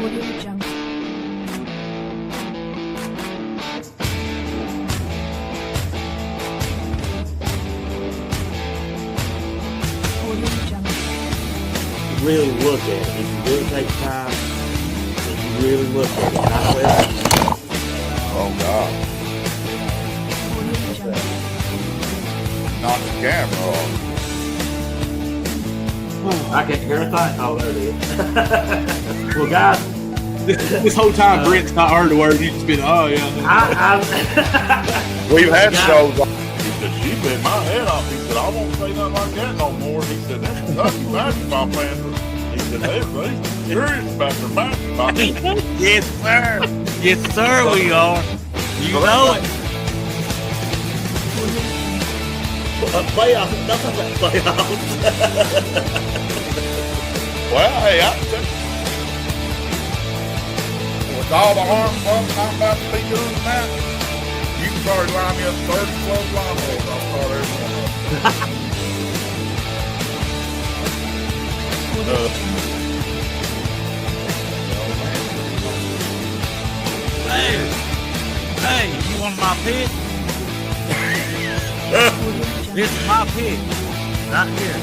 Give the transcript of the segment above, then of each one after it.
Audio Jungle. Audio Jungle. Really look at it. If you really take time, if you really look at it, not well. Oh God, Audio Jungle. not the camera off. I can't hear a thing. Oh, there it is. Well, guys, This whole time, Brent's not heard the word. He's just been, oh yeah. We've had Yeah. shows. He said, she bit my head off. He said, I won't say nothing like that no more. He said, this Kentucky basketball fans. He said, they're serious about their basketball. Yes, sir. Yes, sir, we are. You know it. playoffs. Don't talk about playoffs. Well, hey, I said, with all the harm fun I'm about to be doing tonight, you can probably line me up 30 plus lawnmowers. I'll start every one. Hey, you want my pick? This is my pick. Right here.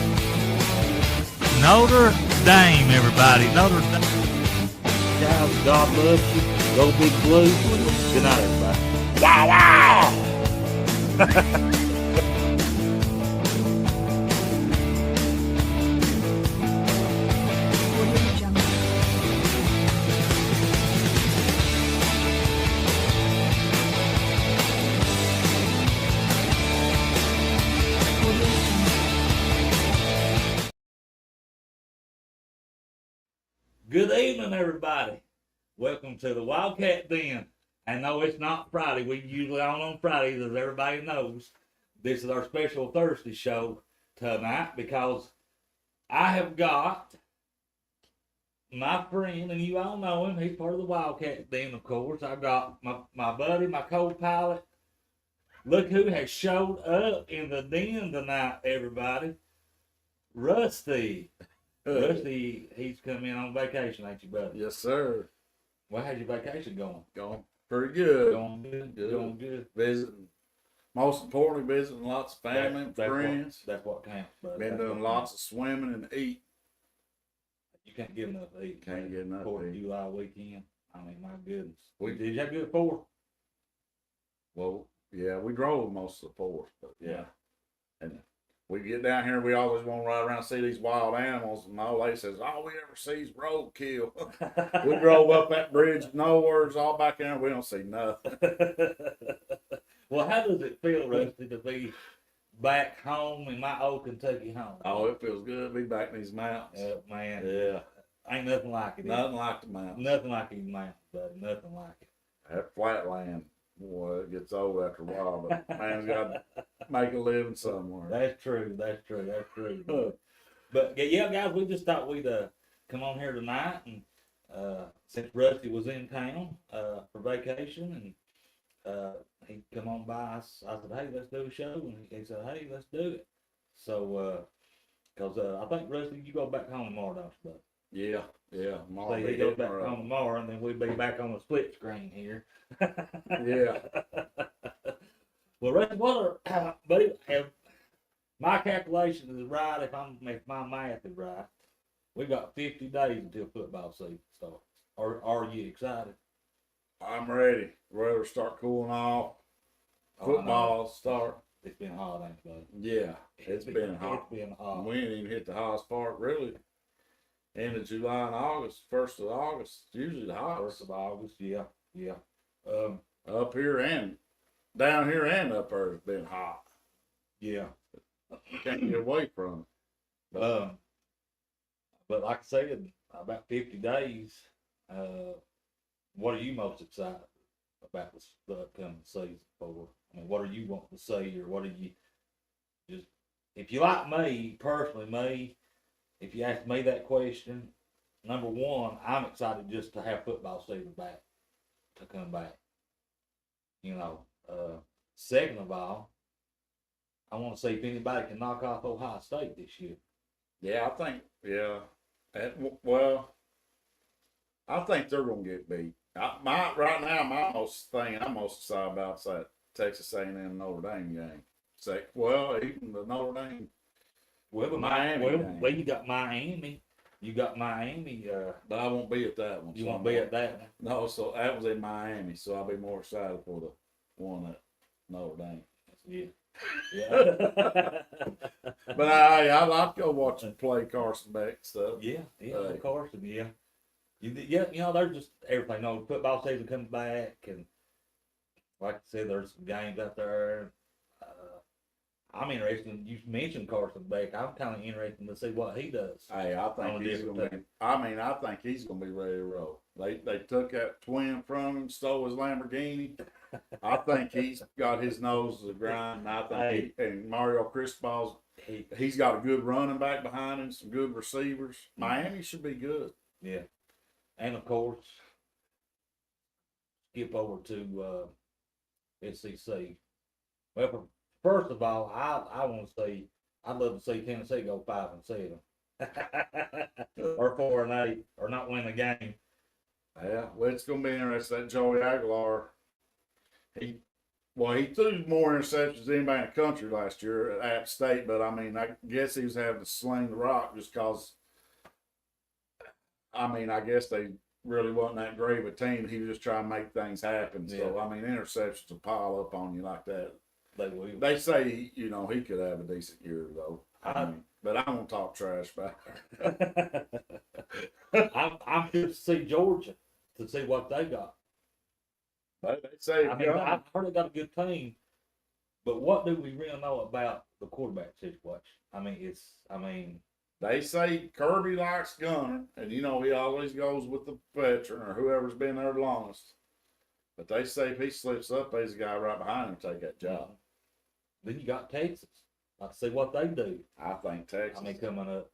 Notre Dame, everybody. Notre Dame. Guys, God loves you. Go Big Blue. Good night, everybody. Wow, wow! Audio Jungle. Audio Jungle. Good evening, everybody. Welcome to the Wildcat Den. And no, it's not Friday. We usually on Fridays, as everybody knows. This is our special Thursday show tonight because I have got my friend, and you all know him. He's part of the Wildcat Den, of course. I've got my buddy, my co-pilot. Look who has showed up in the den tonight, everybody. Rusty. Rusty, he's come in on vacation, ain't you, buddy? Yes, sir. Well, how's your vacation going? Going pretty good. Going good. Going good. Visiting. Most importantly, visiting lots of family and friends. That's what counts, brother. Been That's doing what lots counts. of swimming and eating. You can't get enough to eat. Can't get enough to 4th of eat. July weekend. I mean, my goodness. We- Did you have a good 4th? Well, yeah, we drove most of the fourth, but yeah. Yeah. And we get down here, we always want to ride around and see these wild animals. And my old lady says, all we ever see is roadkill. We drove up that bridge, nowhere's all back there, we don't see nothing. Well, how does it feel, Rusty, to be back home in my old Kentucky home? Oh, it feels good to be back in these mountains. Man. Yeah, Ain't nothing like it. nothing like the mountains. Nothing like these mountains, buddy. Nothing like it. That flatland, boy, it gets old after a while, but man's got to make a living somewhere. That's true. That's true. That's true. But yeah, guys, we just thought we'd come on here tonight, and since Rusty was in town for vacation, and he come on by, I said, "Hey, let's do a show," and he said, "Hey, let's do it." So, because I think Rusty, you go back home tomorrow, don't you, bud? Yeah, yeah. So Mom, he goes back home tomorrow, and then we'll be back on the split screen here. Yeah. Well, Rusty, buddy, if my calculation is right, if my math is right, we've got 50 days until football season starts. Are you excited? I'm ready. Ready to start cooling off. Oh, I know. Football start. It's been hot, ain't it, buddy? Yeah, it's been hot. It's been hot. We ain't even hit the hottest part really. End of July and August, 1st of August, usually the hottest. 1st of August, yeah. Up here and down here and up there has been hot. Yeah. Can't get away from it. But like I said, about 50 days, what are you most excited about the upcoming season for? I mean, what are you wanting to see, or what are you just, if you like me, personally, if you ask me that question, number one, I'm excited just to have football season back, to come back. You know, second of all, I want to see if anybody can knock off Ohio State this year. Yeah, I think, yeah. Well, I think they're gonna get beat. Right now, my most thing I'm most excited about is that Texas A&M Notre Dame game. Even the Notre Dame. Well, but Miami game. well, you got Miami. You got Miami. But I won't be at that one. You so won't I'm be not- at that one. No, so that was in Miami, so I'll be more excited for the one at Notre Dame. Yeah. Yeah. But I like to go watch him play Carson Beck and stuff. Yeah, Hey. of course, yeah. There's just everything. No, football season comes back, and like I said, there's some games out there. I'm interested. You mentioned Carson Beck. I'm kind of interested to see what he does. Hey, I think he's gonna be. I think he's gonna be ready to roll. They took that twin from him, stole his Lamborghini. I think he's got his nose to the grind. And I think and Mario Cristobal's he's got a good running back behind him, some good receivers. Miami should be good. Yeah, and of course, skip over to SEC. Well, first of all, I want to say I'd love to see Tennessee go 5-7, or 4-8, or not win the game. Yeah, well, it's gonna be interesting. That Joey Aguilar, he threw more interceptions than anybody in the country last year at App State, but I mean, I guess he was having to sling the rock just cause. I mean, I guess they really wasn't that great of a team. He was just trying to make things happen. So Yeah. I mean, interceptions will pile up on you like that. They will. They say he could have a decent year though. But I won't talk trash about it. I'm curious to see Georgia to see what they got. They say I mean, I've heard they got a good team, but what do we really know about the quarterback situation? I mean, they say Kirby likes Gunner, and he always goes with the veteran or whoever's been there the longest. But they say if he slips up, there's a guy right behind him to take that job. Then you got Texas. Let's see what they do. I think Texas. I mean, coming up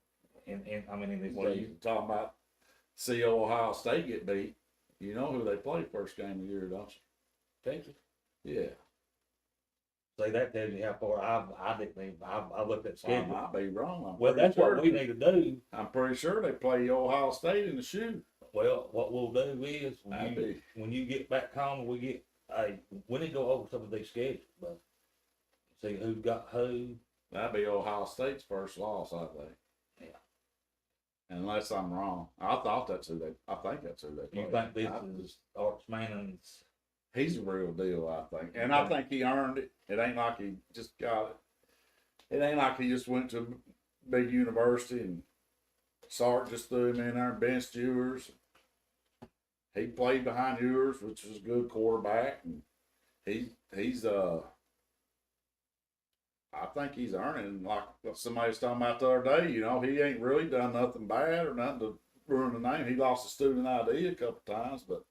in this Well, season. you talking about see Ohio State get beat. You know who they play first game of the year, don't you? Texas. Yeah. See, that tells you how far I didn't even. I looked at the I schedule. might be wrong. Well, that's what we need to do. I'm pretty sure they play Ohio State in the shoe. Well, what we'll do is when you get back home, we need to go over some of these schedules, but see who got who. That'd be Ohio State's first loss, I think. Yeah. Unless I'm wrong. I think that's who they play. You think this is Arch Manning's? He's a real deal, I think. And I think he earned it. It ain't like he just got it. It ain't like he just went to a big university and Sark just threw him in there and benched Ewers. He played behind Ewers, which was a good quarterback. And he's I think he's earning, like somebody was talking about the other day, he ain't really done nothing bad or nothing to ruin the name. He lost a student ID a couple times, but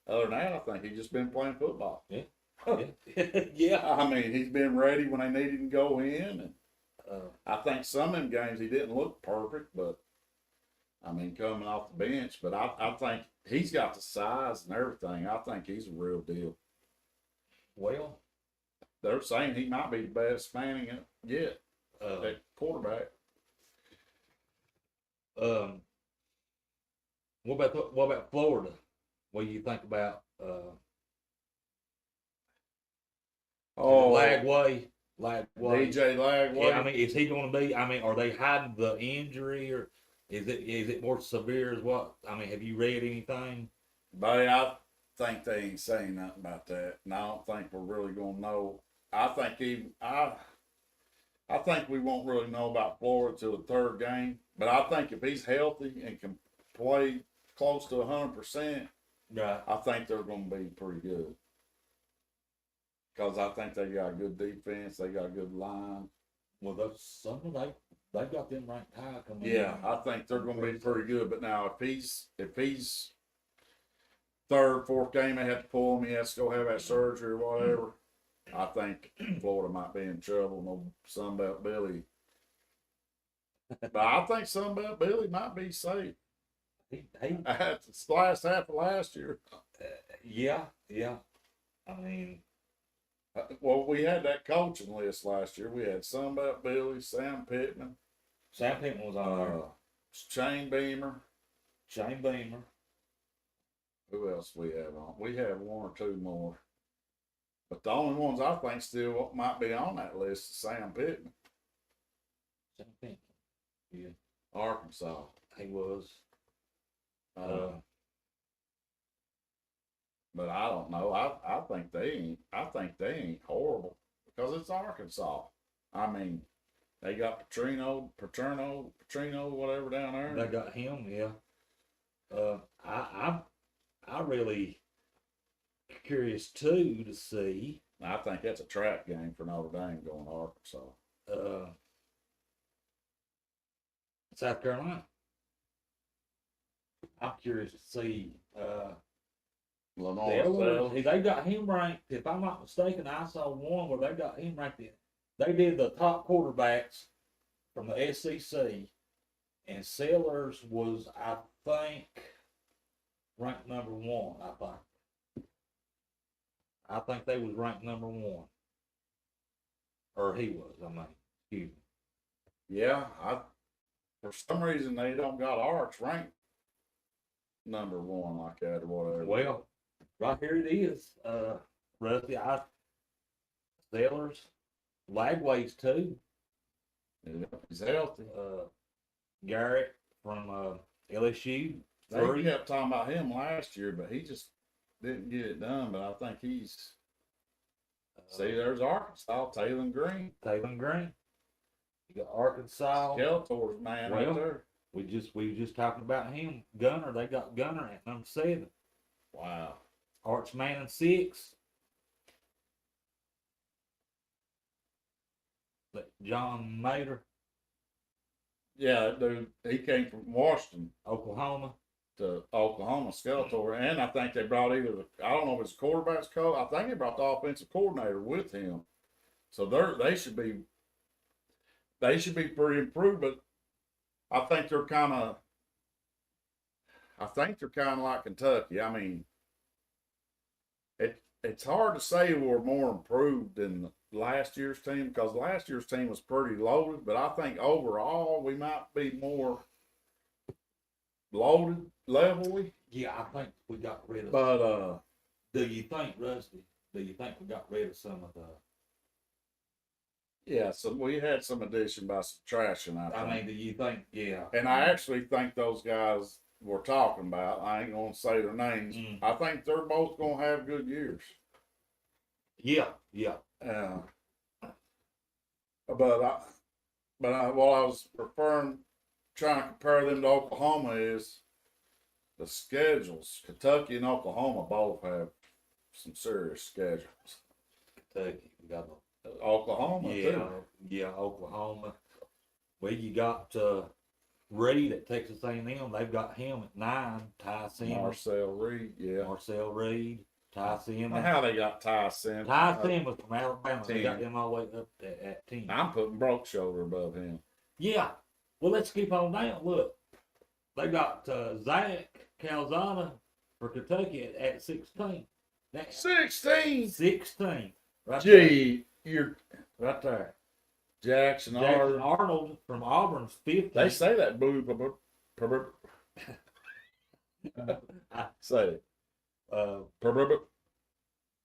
other than that, I think he's just been playing football. Yeah. Yeah. I mean, he's been ready when they needed him to go in. And I think some of them games he didn't look perfect, but I mean, coming off the bench. But I think he's got the size and everything. I think he's a real deal. Well, they're saying he might be the best Manning yet at quarterback. What about Florida? What do you think about Lagway? DJ Lagway. Yeah, I mean, is he going to be? I mean, are they hiding the injury, or is it more severe? As what? I mean, have you read anything? Buddy, I think they ain't saying nothing about that, and I don't think we're really gonna know. I think we won't really know about Florida till the third game. But I think if he's healthy and can play close to 100%, Right. I think they're going to be pretty good. Because I think they got a good defense, they got a good line. Well, they got them ranked high coming in. Yeah, I think they're going to be pretty good. But now, if he's third, fourth game, they have to pull him. He has to go have that surgery or whatever. I think Florida might be in trouble. No Sunbelt Billy. But I think Sunbelt Billy might be safe. At the last half of last year. Yeah. I mean, well, we had that coaching list last year. We had Sunbelt Billy, Sam Pittman. Sam Pittman was on there. Shane Beamer. Shane Beamer. Who else we have on? We have one or two more. But the only ones I think still might be on that list is Sam Pittman, Same thing. Yeah, Arkansas. he was. But I don't know. I think they ain't. I think they ain't horrible because it's Arkansas. I mean, they got Patrino, whatever down there. They got him, yeah. I really curious too to see. I think that's a trap game for Notre Dame going to Arkansas. South Carolina. I'm curious to see. They got him ranked. If I'm not mistaken, I saw one where they got him ranked. They did the top quarterbacks from the SEC, and Sellers was, I think, ranked number one. I think they was ranked number one, or he was. I mean, excuse me. Yeah, for some reason they don't got Arch ranked number one like that or whatever. Well, right here it is. Rusty, Sellers, Lagways too. Yeah, he's healthy. Garrett from LSU. They kept talking about him last year, but he just didn't get it done. But I think he's. See, there's Arkansas, Taylor Green. You got Arkansas. Skeletor's man right there. We were just talking about him. Gunner, they got Gunner at number 7. Wow. Arch Manning 6. But John Mater, Yeah, dude, he came from Washington Oklahoma. to Oklahoma, Skeletor, and I think they brought I don't know if it's quarterback's coach. I think they brought the offensive coordinator with him. So they should be pretty improved, but I think they're kind of like Kentucky. I mean, it's hard to say we're more improved than last year's team because last year's team was pretty loaded, but I think overall we might be more loaded levelly. Yeah, I think we got rid of. But Do you think, Rusty? Do you think we got rid of some of the? yeah, so we had some addition by subtraction. I mean, do you think? Yeah. and I actually think those guys we're talking about, I ain't gonna say their names. I think they're both gonna have good years. Yeah. But what I was trying to compare them to Oklahoma is the schedules. Kentucky and Oklahoma both have some serious schedules. Kentucky, we got Oklahoma too. Yeah, Oklahoma. Well, you got Reed at Texas A&M. They've got him at 9. Ty Simmons. Marcel Reed, yeah. Marcel Reed. Ty Simmons. How they got Ty Simmons? Ty Simmons from Alabama. 10. They got him all the way up at 10. I'm putting Broke Shoulder above him. Yeah. Well, let's keep on down. Look, they got Zach Calzada for Kentucky at 16. 16. 16. Right Gee, you're there. Right there. Jackson Arnold from Auburn's 15. They say that boo. Say it.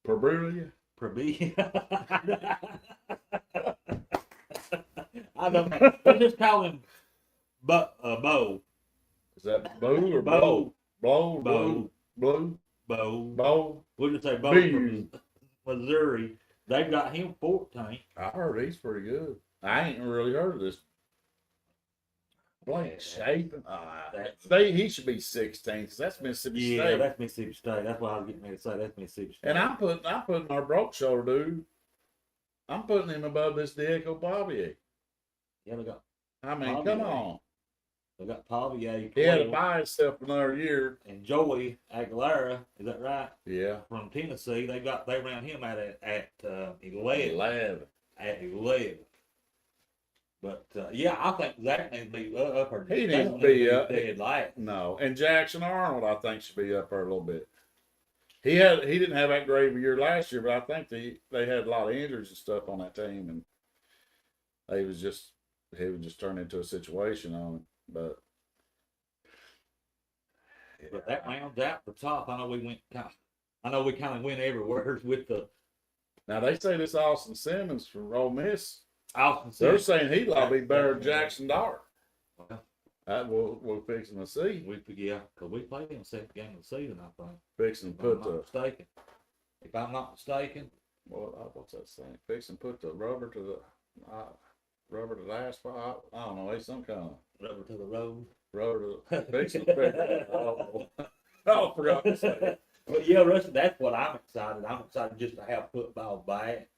Perbulia. I don't know. Let's just call him Bo. Is that Boo or Bo? Blow? Bo. Blue? Bo. We'll just say Bo B. from Missouri. They got him 14. I heard he's pretty good. I ain't really heard of this. Blank Shapen. He should be 16 because that's Mississippi State. Yeah, that's Mississippi State. That's what I was getting ready to say. That's Mississippi State. And I'm putting our Broke Shoulder dude. I'm putting him above this Diego Bobbier. Yeah, they got. I mean, Bobbier. come on. They got Pavier. He had to buy himself another year. And Joey Aguilera, is that right? Yeah. From Tennessee, they ran him out at 11. At 11. But yeah, I think Zach needs to be up. Or He needs to be up. Dead last. No, and Jackson Arnold, I think, should be up there a little bit. He didn't have that great of a year last year, but I think they had a lot of injuries and stuff on that team, and he would just turn into a situation on him. But But that rounds out the top. I know we kind of went everywhere with the Now they say this Austin Simmons from Ole Miss. Austin. They're Simmons. saying he'll be better than Jackson Dart. Well, That we're fixing to see. because we played in the second game of the season, I think. Fixing to If I'm put not the mistaken. If I'm not mistaken, what's that saying? Fixing to put the rubber to the asphalt. I don't know. They some kind of rubber to the road. rubber to fixing to fix it. I forgot to say it. But yeah, Rusty, that's what I'm excited. I'm excited just to have football back.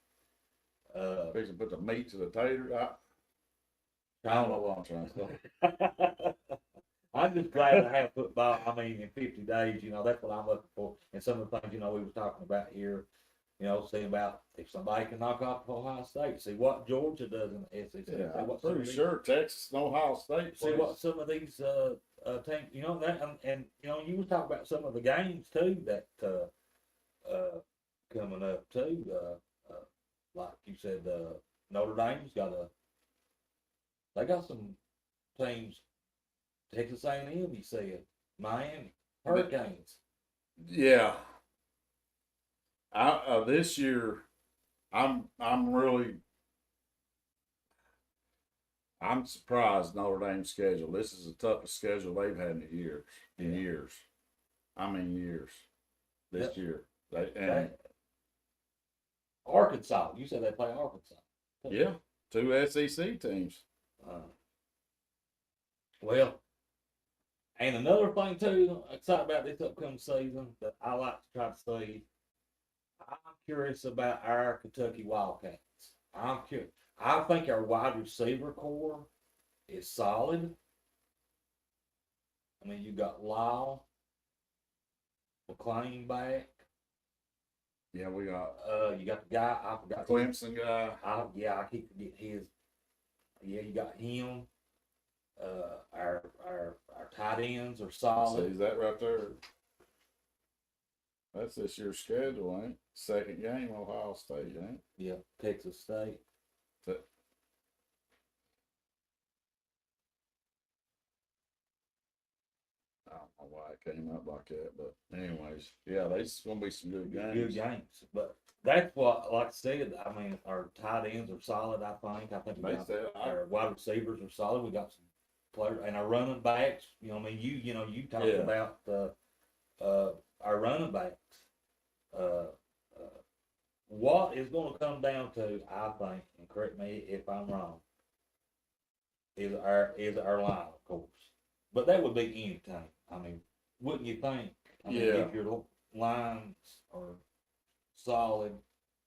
Fixing to put the meat to the tater. I don't know what I'm trying to say. I'm just glad to have football. I mean, in 50 days, that's what I'm looking for. And some of the things, we was talking about here, see about if somebody can knock off Ohio State, see what Georgia does in the SEC. Yeah, see I'm what some of pretty these- sure Texas and Ohio State. See what some of these teams, that, and you was talking about some of the games too that coming up too. Like you said, Notre Dame's they got some teams. Texas A&M, you said, Miami Hurricanes. Yeah. This year, I'm surprised Notre Dame's schedule. This is the toughest schedule they've had in years. Years. I mean years. This year. Arkansas. You said they play Arkansas. Yeah. 2 SEC teams. Well, and another thing too, excited about this upcoming season that I like to try to see. I'm curious about our Kentucky Wildcats. I'm curious. I think our wide receiver core is solid. I mean, you got Lyle, McClain back. Yeah, we got You got the guy I forgot. Clemson guy. I keep forgetting his. Yeah, you got him. Our tight ends are solid. See, is that right there? That's this year's schedule, ain't it? Second game, Ohio State, ain't it? Yeah, Texas State. I don't know why it came up like that, but anyways, yeah, there's gonna be some good games. Good games, but that's what, like I said. I mean, our tight ends are solid. I think we They got said our wide receivers are solid. We got some players and our running backs. I mean, you talked Yeah. about our running backs. What is going to come down to, I think, and correct me if I'm wrong, is our line, of course. But that would be any team. I mean, wouldn't you think? I mean, Yeah. if your lines are solid,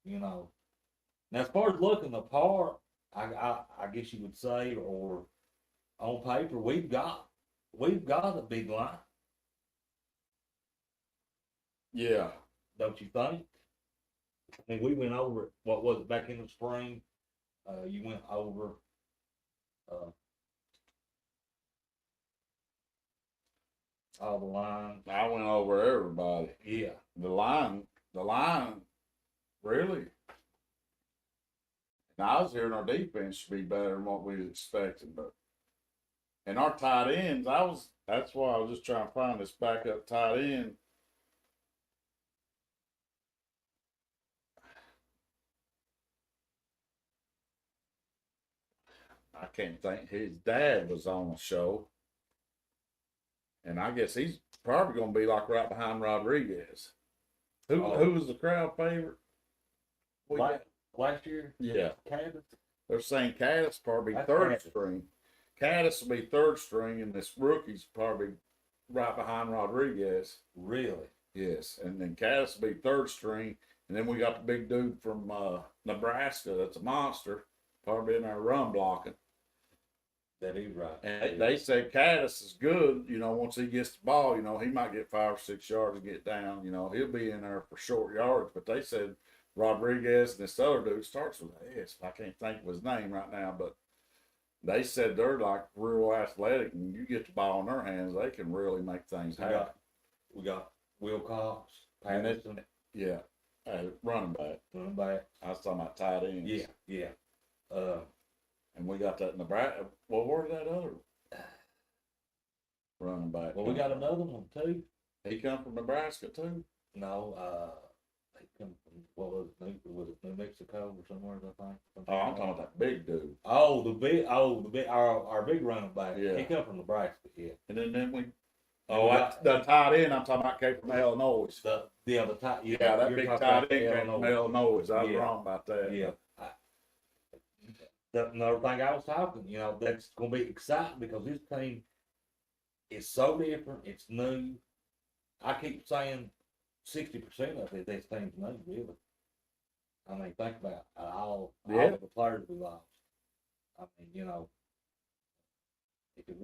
Now, as far as looking the part, I guess you would say, or on paper, we've got a big line, Yeah. don't you think? I mean, we went over it. What was it back in the spring? You went over. All the lines. I went over everybody. Yeah. The line, really. And I was hearing our defense should be better than what we expected, but and our tight ends, that's why I was just trying to find this backup tight end. I can't think. His dad was on the show. And I guess he's probably going to be like right behind Rodriguez. Who was the crowd favorite? Last year? Yeah. Canada? They're saying Caddis probably That's third Caddis. string. Caddis will be third string, and this rookie's probably right behind Rodriguez. Really? Yes, and then Caddis will be third string, and then we got the big dude from Nebraska that's a monster, probably in there run blocking. That is right. And they say Caddis is good, once he gets the ball, he might get 5 or 6 yards and get down, he'll be in there for short yards. But they said Rodriguez and this other dude starts with an S. I can't think of his name right now, but they said they're like real athletic, and you get the ball in their hands, they can really make things happen. We got Wilcox, And it- Patterson, Yeah, running back. running back. I was talking about tight ends. Yeah. And we got that Nebraska. Well, where's that other? running back. Well, we got another one too. He come from Nebraska too. No, they come from, what was it New Mexico or somewhere, I think. Oh, I'm talking about that big dude. Oh, our big running back. Yeah. He come from Nebraska, yeah. And then we. And Oh, we got- the tight end. I'm talking about came from Illinois. The tight, Yeah, that you're big talking tight about end came from Illinois. I was Yeah. wrong about that. Yeah. Another thing I was talking, that's going to be exciting because this team is so different. It's new. I keep saying 60% of this team's new, really. I mean, think about all Yeah. of the players we lost. I mean, if it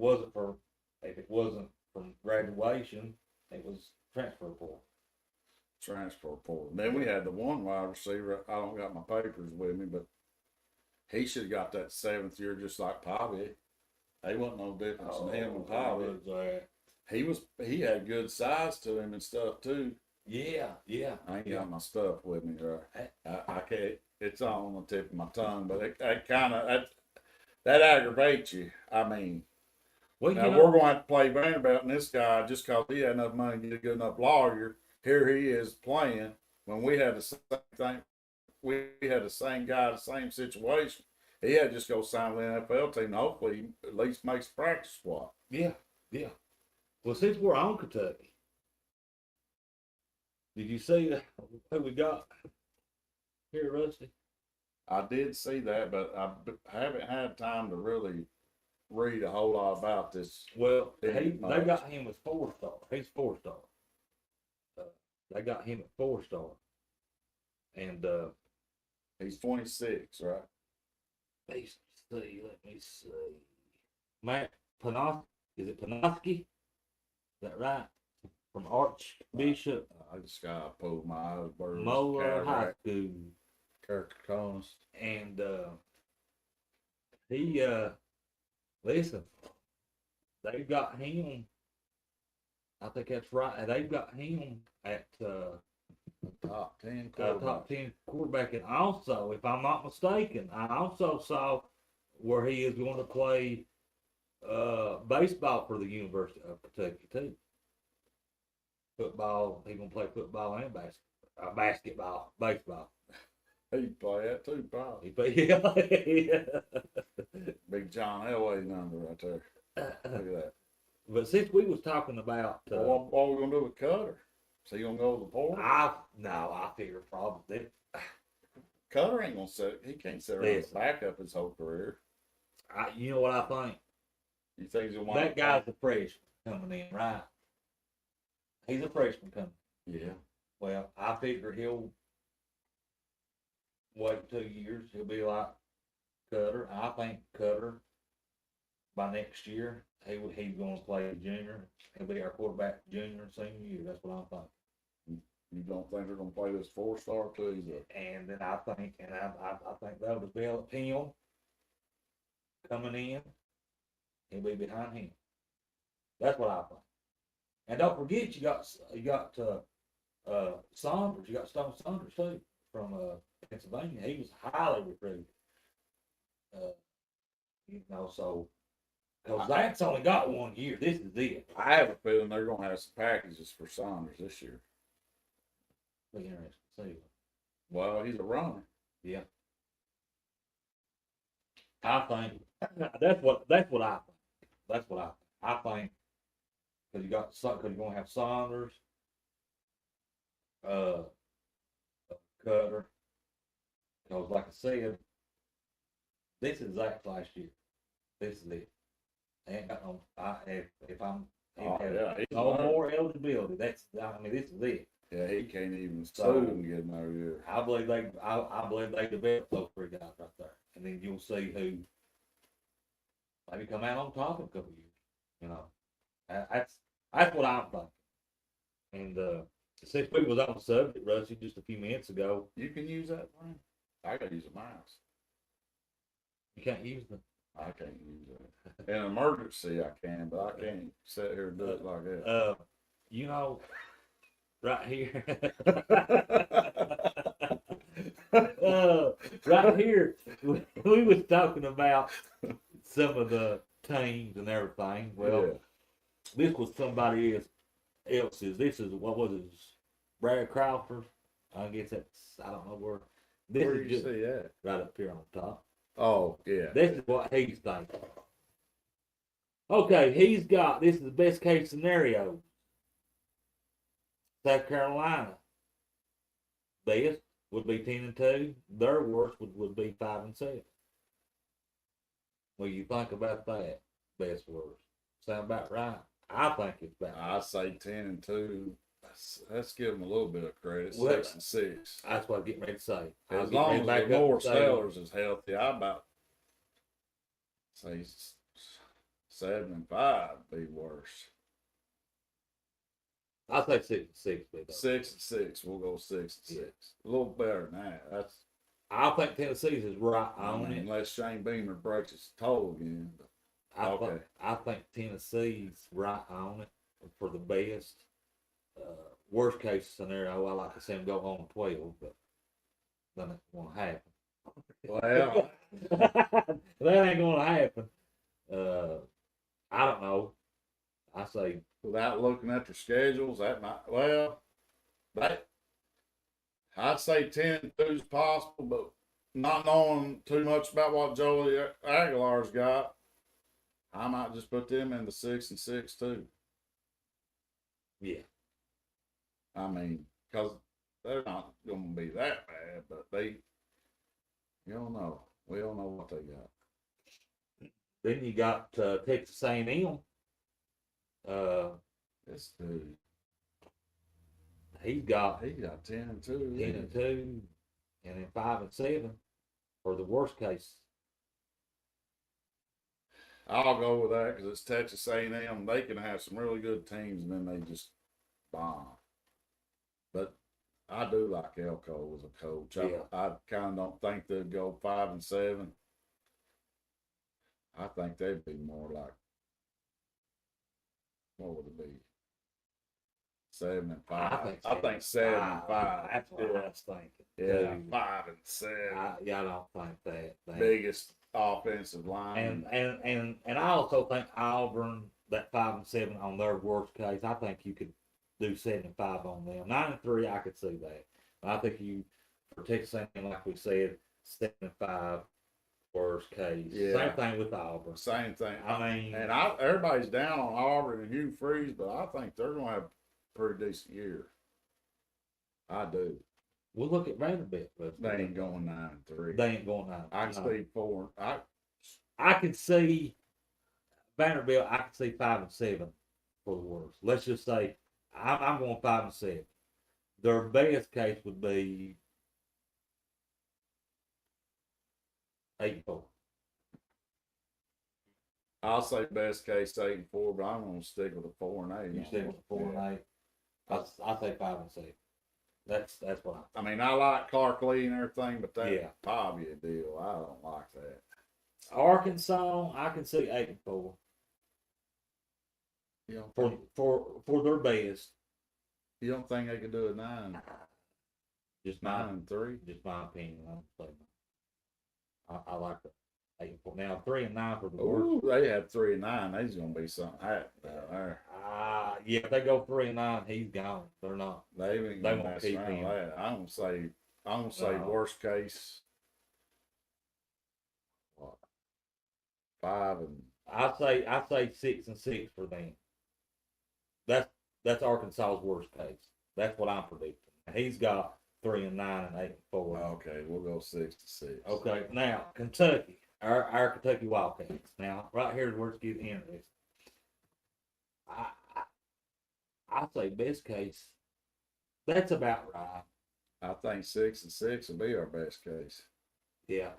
wasn't from graduation, it was transfer portal. Transfer portal. Then we had the one wide receiver. I don't got my papers with me, but he should have got that 7th year just like Bobby. There wasn't no difference in him and Bobby. He had good size to him and stuff too. Yeah. I ain't got my stuff with me right. I can't. It's on the tip of my tongue, but that aggravates you. I mean, Well, now we're going to have to play Vanderbilt, and this guy just because he had enough money to get a good enough lawyer. Here he is playing when we had the same thing. We had the same guy, the same situation. He had to just go sign with the NFL team. And hopefully, he at least makes practice squad. Yeah. Well, since we're on Kentucky, did you see who we got here, Rusty? I did see that, but I haven't had time to really read a whole lot about this. Well, They they got him as 4-star. He's 4-star. They got him at 4-star, and He's 26, right? let me see. Matt Panosky, is it Panosky? Is that right? From Archbishop I just got to pull my eyebrows. Moeller High School. Kirk. And he listen, they've got him, I think that's right, and they've got him at Top 10 top 10 quarterback. And also, if I'm not mistaken, I also saw where he is going to play baseball for the University of Kentucky too. Football, he's gonna play football and basketball, baseball. He play that too, probably. Yeah. Big John Elway number right there. Look at that. But since we was talking about, Well, what are we gonna do with Cutter? Is he gonna go to the portal? I figure probably. Cutter ain't gonna sit. He can't sit around as Listen. backup his whole career. You know what I think? You think he's gonna That guy's a freshman coming in, right? He's a freshman coming. Yeah. Well, I figure he'll wait 2 years. He'll be like Cutter. I think Cutter by next year he's going to play junior. He'll be our quarterback junior and senior year. That's what I think. You don't think they're gonna play this 4-star till he's a And then I think that'll develop him coming in. He'll be behind him. That's what I think. And don't forget, you got Saunders. You got Stone Saunders too from Pennsylvania. He was highly recruited. So because that's only got 1 year. This is it. I have a feeling they're gonna have some packages for Saunders this year. Be interesting to see. Well, he's a runner. Yeah. I think that's what I think. That's what I think. Because you're gonna have Saunders, Cutter. Because like I said, this is Zach's last year. This is it. I ain't got no. If I'm He's no learned. more eligibility. This is it. Yeah, he can't even So- sue and get another year. I believe they develop those 3 guys right there, and then you'll see who maybe come out on top in a couple of years. That's what I'm thinking. And since we was on the subject, Rusty, just a few minutes ago, You can use that thing. I gotta use a mouse. you can't use the. I can't use it. In an emergency, I can, but I can't sit here and do it like that. Right here. Right here, we was talking about some of the teams and everything. Well, this was somebody else's. This is what was it? Brad Crawford. I guess that's I don't know where. This Where is do you just see that? right up here on top. Oh, yeah. This is what he's thinking. Okay, he's got this is the best case scenario. South Carolina. Best would be 10-2. Their worst would be 5-7. What do you think about that? Best worst. Sound about right? I think it's about right. I say 10-2. Let's give them a little bit of credit. Well, 6-6. That's what I'm getting ready to say. I'll As get long ready as back the up more and say- sellers is healthy, I about say 7-5 be worse. I'll say 6-6. Be though. 6-6. We'll go 6-6. A little better than that. That's I think Tennessee's is right I on mean, it. unless Shane Beamer breaks his toe again. But okay. I think Tennessee's right on it for the best. Worst case scenario, I like to see them go home 12, but then it won't happen. Well, That ain't gonna happen. I don't know. I say without looking at their schedules, that might I'd say 10-2 is possible, but not knowing too much about what Joey Aguilar's got, I might just put them in the 6-6 too. yeah. I mean, because they're not going to be that bad, but you don't know. We don't know what they got. Then you got Texas A&M. This dude, He's got he got 10-2. 10-2, and then 5-7 for the worst case. I'll go with that because it's Texas A&M. They can have some really good teams, and then they just bomb. But I do like Elko as a coach. Yeah. I kind of don't think they'd go 5-7. I think they'd be more like, what would it be? 7-5. I think 7-5. That's what I was thinking. Yeah, too. 5-7. I don't think that. Biggest offensive line. And I also think Auburn, that 5-7 on their worst case, I think you could do 7-5 on them. 9-3, I could see that. But I think you, for Texas A&M, like we said, 7-5 worst case. Yeah. Same thing with Auburn. Same thing. I mean, And everybody's down on Auburn and Hugh Freeze, but I think they're going to have a pretty decent year. I do. we'll look at Vanderbilt. But They ain't going 9-3. They ain't going 9. I can see 4. I could see Vanderbilt. I could see 5-7 for the worst. Let's just say I'm going 5-7. Their best case would be 8-4. I'll say best case 8-4, but I'm going to stick with a 4-8. You said it was 4-8. I say 5-7. That's what I mean, I like Clark Lee and everything, but that Yeah. Bobby a deal. I don't like that. Arkansas, I can see 8-4 You don't, for their best. you don't think they could do a 9, Just my 9-3? just my opinion. I like the 8-4. Now 3-9 for the worst. Ooh, they have 3-9. There's going to be something happening down there. Yeah, if they go 3-9, he's gone. They're not. They ain't They gonna won't mess keep around him. with that. I'm gonna say No. worst case. What? 5 and I say 6-6 for them. That's Arkansas's worst case. That's what I'm predicting. He's got 3-9 and 8-4. okay, we'll go 6-6. Okay, now Kentucky, our Kentucky Wildcats. Now right here is where it's getting interesting. I say best case. That's about right. I think 6-6 will be our best case. Yeah.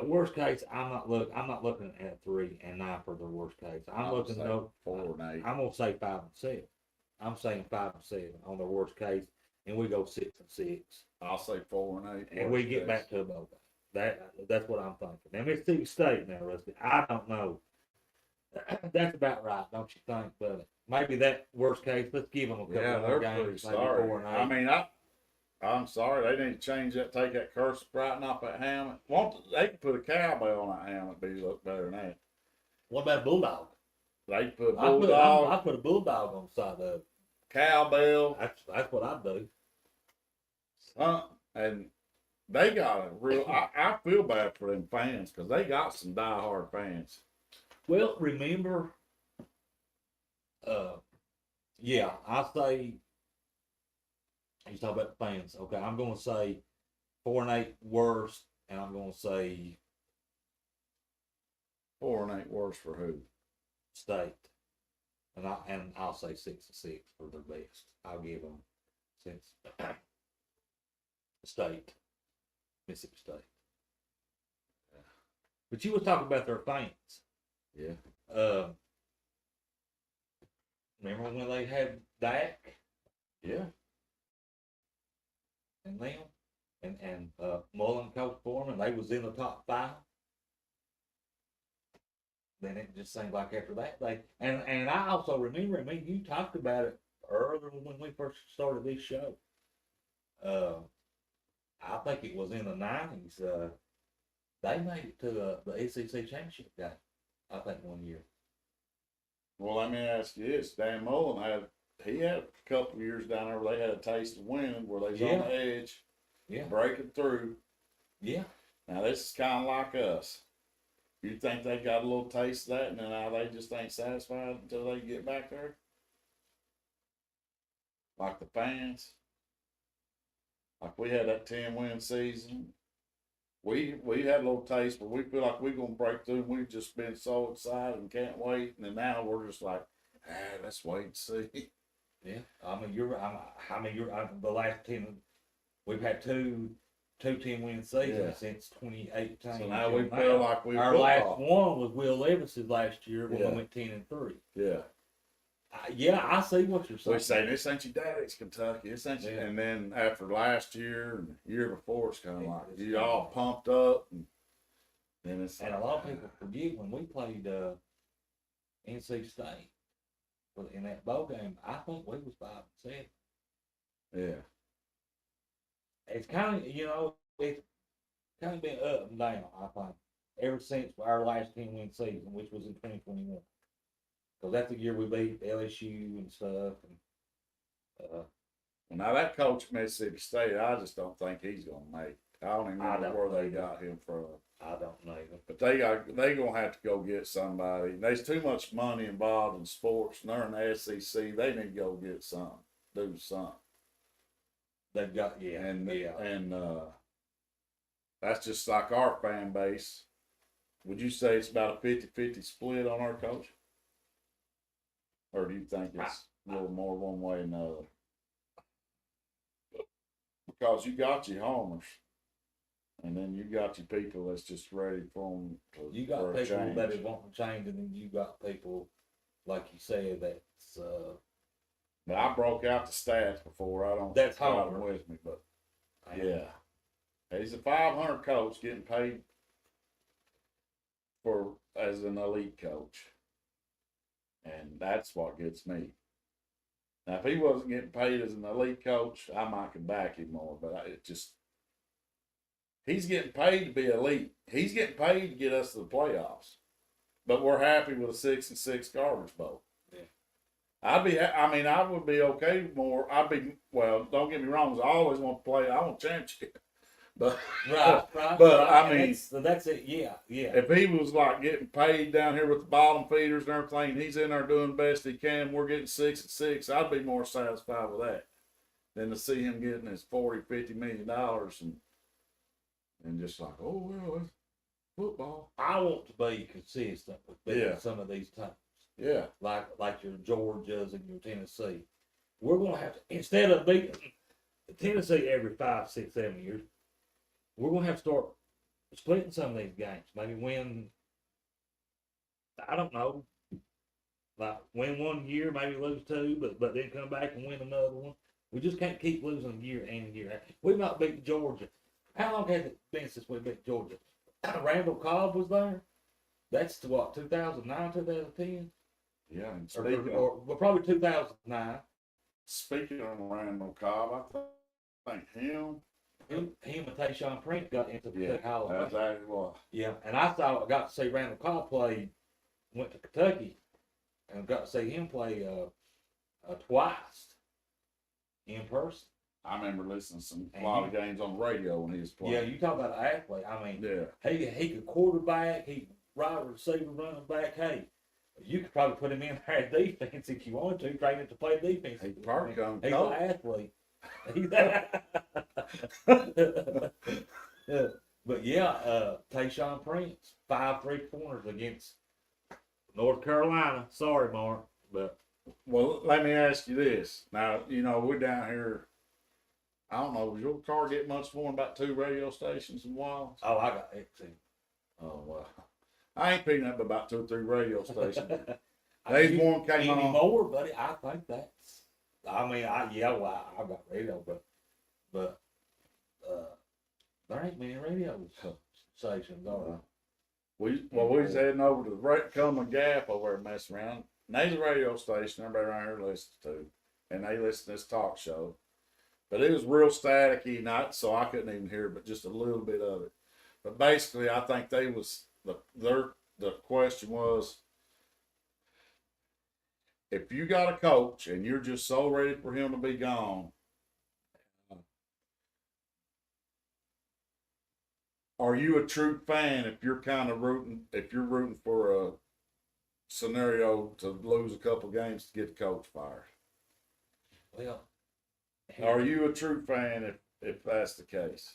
Worst case, I'm not looking at 3-9 for the worst case. I'm I'll looking say though. 4 and 8. I'm gonna say 5-7. I'm saying 5-7 on the worst case, and we go 6-6, I'll say 4 and 8. and we get back to about that's what I'm thinking. Now Mississippi State, now Rusty, I don't know. That's about right, don't you think? But maybe that worst case. Let's give them a couple Yeah, more they're pretty games, maybe sorry. 4 and 8. I mean, I'm sorry. They need to change that. Take that cursive writing off that helmet. They can put a cowbell on that helmet, but you look better than that. What about Bulldog? They put I bulldog, put a bulldog on the side of it. cowbell, That's what I do. and they got a real. I feel bad for them fans because they got some diehard fans. Well, remember, yeah, I say, you talk about the fans. Okay, I'm going to say 4-8 worst, and I'm going to say 4-8 worse for who? state, and I'll say 6-6 for their best. I'll give them since state, Mississippi State. But you was talking about their fans. Yeah. Remember when they had Dak Yeah. and them and Mullen coached for them, and they was in the top 5? Then it just seemed like after that and I also remember, I mean, you talked about it earlier when we first started this show. I think it was in the 90s. They made it to the SEC championship game, I think, one year. Well, let me ask you this: Dan Mullen had a couple of years down there where they had a taste of winning, where they was on the edge, breaking through. Yeah. Now this is kind of like us. You think they got a little taste of that, and then now they just ain't satisfied until they get back there? Like the fans. Like we had that 10-win season. We had a little taste, but we feel like we're gonna break through. We've just been so excited and can't wait, and then now we're just like, let's wait and see. Yeah, I mean the last 10. We've had two 10-win seasons since 2018. So now we feel like we're our last one was Will Levis's last year when we went 10-3. Yeah. I see what you're saying. We say this ain't your daddy's Kentucky. This ain't your, and then after last year and the year before, it's kind of like you all pumped up, and then it's. And a lot of people forget when we played NC State in that bowl game. I think we was 5-7. Yeah. It's kind of it's kind of been up and down. I think ever since our last 10-win season, which was in 2021. Because that's the year we beat LSU and stuff. And, now that coach at Mississippi State, I just don't think he's gonna make it. I don't even know where they got him from. I don't know. But they gonna have to go get somebody. There's too much money involved in sports, and they're in the SEC. They need to go get something, do something. They've got and that's just like our fan base. Would you say it's about a 50-50 split on our coach? Or do you think it's a little more one way than the other? Because you got your homers, and then you got your people that's just ready for them to. You got people that want to change, and then you got people, like you said, that's. But I broke out the stats before. I don't. That's have hard with me, but yeah, he's a 500 coach getting paid as an elite coach. And that's what gets me. Now, if he wasn't getting paid as an elite coach, I might could back him more. But he's getting paid to be elite. He's getting paid to get us to the playoffs. But we're happy with a 6-6 Garbage Bowl. Yeah. I would be okay more. Don't get me wrong. I always want to play. I want championship. But right. But I mean, that's it. Yeah. If he was like getting paid down here with the bottom feeders and everything, he's in there doing the best he can. We're getting 6-6. I'd be more satisfied with that than to see him getting his $40-50 million and just like, oh well, it's football. I want to be consistent with beating some of these teams. Yeah, like your Georgias and your Tennessee. We're gonna have to, instead of beating Tennessee every 5, 6, 7 years, we're going to have to start splitting some of these games. Maybe win, I don't know, like win one year, maybe lose 2, but then come back and win another one. We just can't keep losing year in and year out. We might beat Georgia. How long has it been since we beat Georgia? Randall Cobb was there. That's what, 2009, 2010? Yeah, and or probably 2009. Speaking of Randall Cobb, I think him and Tayshaun Prince got into the Hall of Fame. Exactly what. Yeah, and I got to see Randall Cobb play. Went to Kentucky, and got to see him play twice in person. I remember listening to a lot of games on the radio when he was playing. Yeah, you talk about an athlete. I mean, Yeah. he could quarterback, he could wide receiver, running back. Hey, you could probably put him in there at defense if you wanted to, train him to play defense. He probably come He's coach. an athlete. But yeah, Tayshaun Prince, 5 3-pointers against North Carolina. Sorry, Mark, but Well, let me ask you this. Now, we're down here. I don't know, does your car get much more than about 2 radio stations in Wild? oh, I got it too. Oh, wow. I ain't picking up about 2 or 3 radio stations. There's one came on. Anymore, buddy. I think that's. I mean, I got radio, but there ain't many radio stations, are there? We was heading over to the Common Gap over there messing around. And there's a radio station everybody around here listens to, and they listen to this talk show. But it was real staticky, not so I couldn't even hear, but just a little bit of it. But basically, I think the question was, if you got a coach and you're just so ready for him to be gone, are you a true fan if you're rooting for a scenario to lose a couple games to get the coach fired? Well, Are you a true fan if that's the case?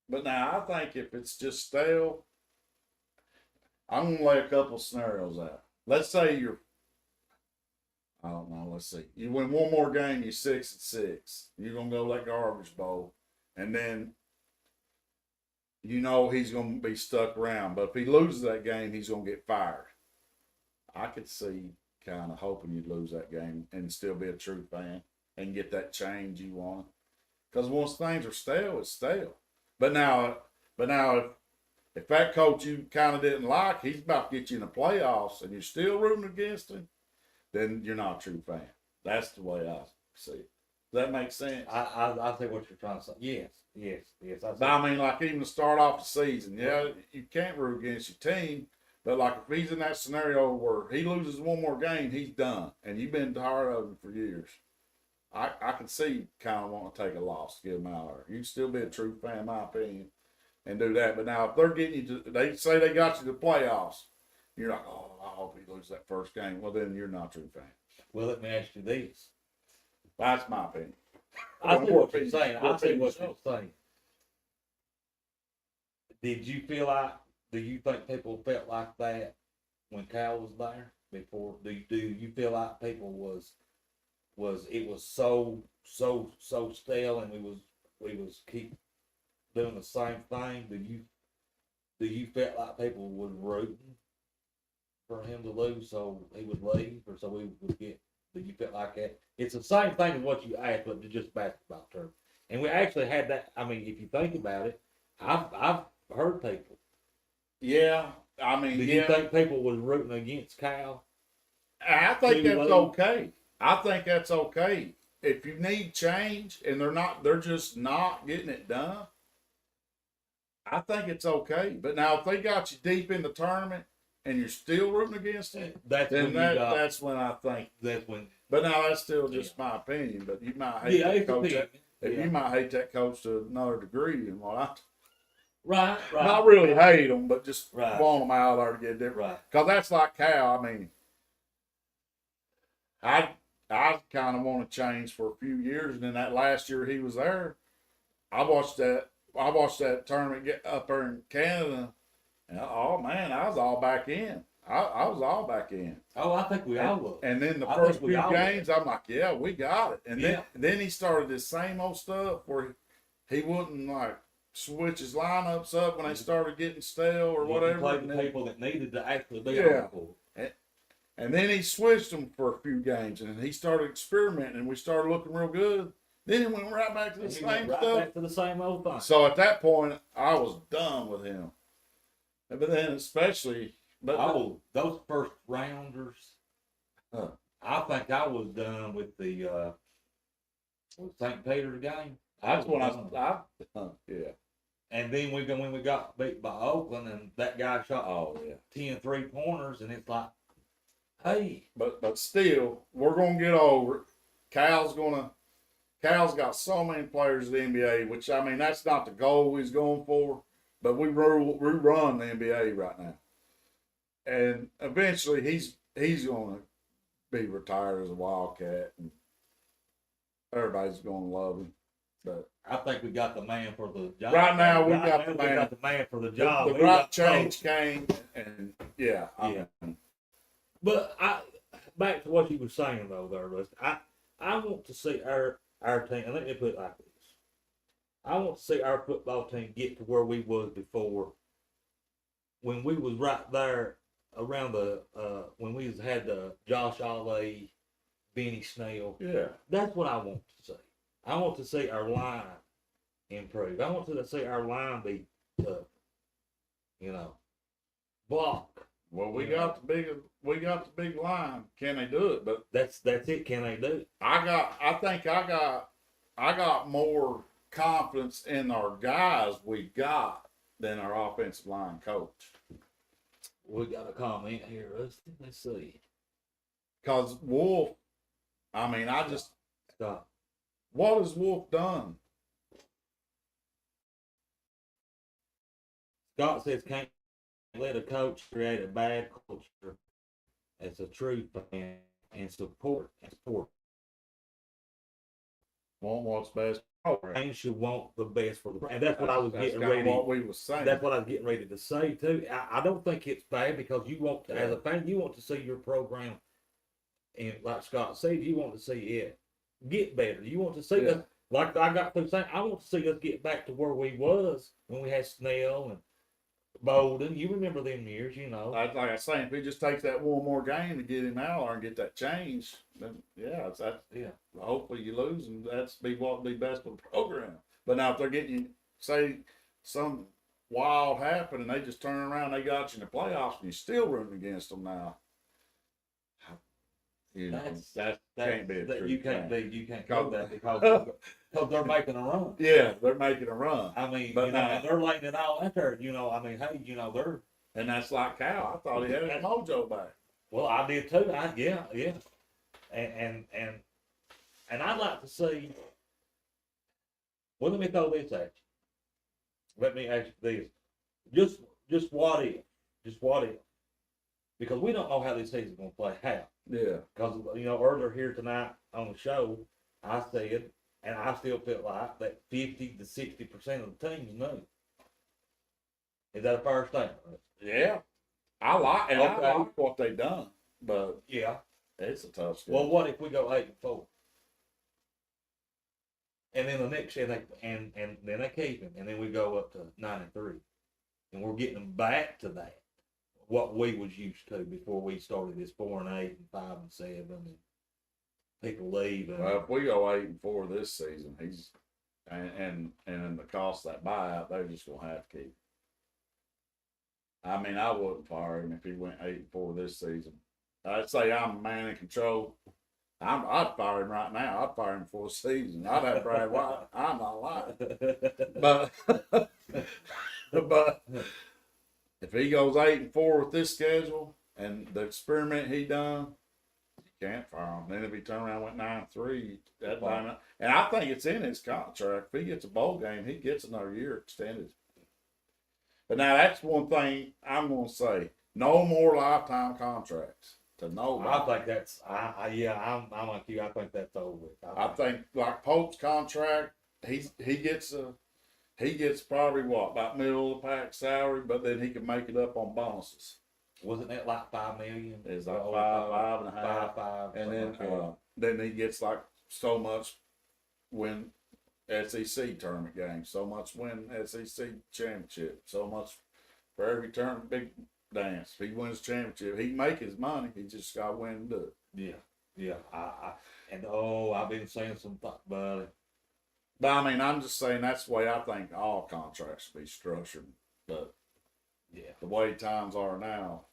But now I think if it's just stale, I'm gonna lay a couple scenarios out. Let's say I don't know, let's see. You win one more game, you're 6-6. You're gonna go that garbage bowl, and then he's gonna be stuck around. But if he loses that game, he's gonna get fired. I could see kind of hoping you'd lose that game and still be a true fan and get that change you want. Because once things are stale, it's stale. But now if that coach you kind of didn't like, he's about to get you in the playoffs and you're still rooting against him, then you're not a true fan. That's the way I see it. Does that make sense? I think what you're trying to say. Yes. But I mean, like even to start off the season, you can't root against your team. But like if he's in that scenario where he loses one more game, he's done, and you've been tired of him for years, I can see you kind of want to take a loss to get him out there. You can still be a true fan, in my opinion, and do that. But now if they're getting you they say they got you to the playoffs, you're like, oh, I hope he loses that first game. Well, then you're not a true fan. Well, let me ask you this. That's my opinion. I see what you're saying. Did you feel like? Do you think people felt like that when Cal was there before? Do you feel like people was so stale and we was keep doing the same thing? Do you feel like people was rooting for him to lose so he would leave or so we would get? Do you feel like that? It's the same thing as what you asked, but just basketball term. And we actually had that. I mean, if you think about it, I've heard people. Yeah, I mean, Do you think people was rooting against Cal? I think that's okay. I think that's okay. If you need change and they're just not getting it done, I think it's okay. But now if they got you deep in the tournament and you're still rooting against them, that's when I think. That's when. But now that's still just my opinion. But you might hate that coach. You might hate that coach to another degree than what I. Right. Not really hate them, but just Right. want them out there to get different. Right. Because that's like Cal. I mean, I kind of want to change for a few years, and then that last year he was there, I watched that tournament get up there in Canada, and oh man, I was all back in. I was all back in. Oh, I think we all was. And then the I first think we few all games, I'm like, yeah, we got it. And Yeah. then he started this same old stuff where he wouldn't like switch his lineups up when they started getting stale or whatever. Played the people that needed to actually be Yeah. on the court. And then he switched them for a few games, and he started experimenting, and we started looking real good. Then he went right back to the And he same went right stuff. back to the same old thing. So at that point, I was done with him. But then especially, Those first rounders. I think I was done with the St. Peter's game. that's when was done. yeah. And then when we got beat by Oakland, and that guy shot Oh yeah. 10 3-pointers, and it's like, hey, But still, we're gonna get over it. Cal's got so many players in the NBA, which I mean that's not the goal he's going for, but we run the NBA right now, and eventually he's gonna be retired as a Wildcat, and everybody's gonna love him. But I think we got the man for the job. right now we Right got now the we man. got the man for the job. The We right got change both. came, and yeah, Yeah. But back to what you were saying though, there, Rusty. I want to see our team, and let me put it like this. I want to see our football team get to where we was before, when we was right there around when we had the Josh Ali, Benny Snell. yeah. That's what I want to see. I want to see our line improve. I want to see our line be tough. Block. Well, we got the big line. Can they do it? But That's it. Can they do it? I think I got more confidence in our guys we got than our offensive line coach. We got a comment here, Rusty. Let's see. Cause Wolf, I mean, Stop. what has Wolf done? Scott says can't let a coach create a bad culture. As a true fan and support. Want what's best. Fans should want the best for the, and that's what I was That's getting kinda ready. what we was saying. That's what I was getting ready to say too. I don't think it's bad because you want to, as Yeah. a fan, you want to see your program, and like Scott said, you want to see it get better. You want to see Yeah. us, like I got through saying, I want to see us get back to where we was when we had Snell and Bolden. You remember them years, Like I was saying, if he just takes that one more game to get him out there and get that change, then yeah, Yeah. hopefully you lose, and that's what be best for the program. But now if they're getting you, say some wild happened and they just turn around, they got you in the playoffs, and you're still rooting against them now. That can't be a true you can't thing. you can't do that because they're making a run. Yeah, they're making a run, I mean, But now- and they're laying it all out there. I mean, hey, they're. and that's like Cal. I thought he had his mojo back. Well, I did too. Yeah, and I'd like to see. Well, let me throw this at you. Let me ask you this: just what if? Just what if? Because we don't know how this season's going to play out. Yeah, Because earlier here tonight on the show, I said, and I still feel like that 50 to 60% of the teams new. Is that a fair statement? yeah. I like Okay. I like what they done, but Yeah. it's a tough schedule. Well, what if we go 8-4? And then the next year and then they keep him, and then we go up to 9-3, and we're getting them back to that what we was used to before we started this 4-8 and 5-7, and people leave. And, Well, if we go 8-4 this season, he's and the cost of that buyout, they're just gonna have to keep. I mean, I wouldn't fire him if he went 8-4 this season. I'd say I'm a man in control. I'd fire him right now. I'd fire him for a season. I'd have Brad White. I'm not lying. But but if he goes 8-4 with this schedule and the experiment he done, you can't fire him. Then if he turned around and went 9-3, and I think it's in his contract. If he gets a bowl game, he gets another year extended. But now that's one thing I'm gonna say: no more lifetime contracts to nobody. I think that's I'm like you. I think that's over with. I think like Pope's contract, he gets probably about middle of the pack salary, but then he can make it up on bonuses. Wasn't that like $5 million? It's like five and a half, five, and then something like then he gets like so much win SEC tournament games, so much win SEC championship, so much for every big dance. If he wins championship, he can make his money. He just got to win and do it. Yeah. I've been saying some thought about it. But I mean, I'm just saying that's the way I think all contracts should be structured. But Yeah. the way times are now,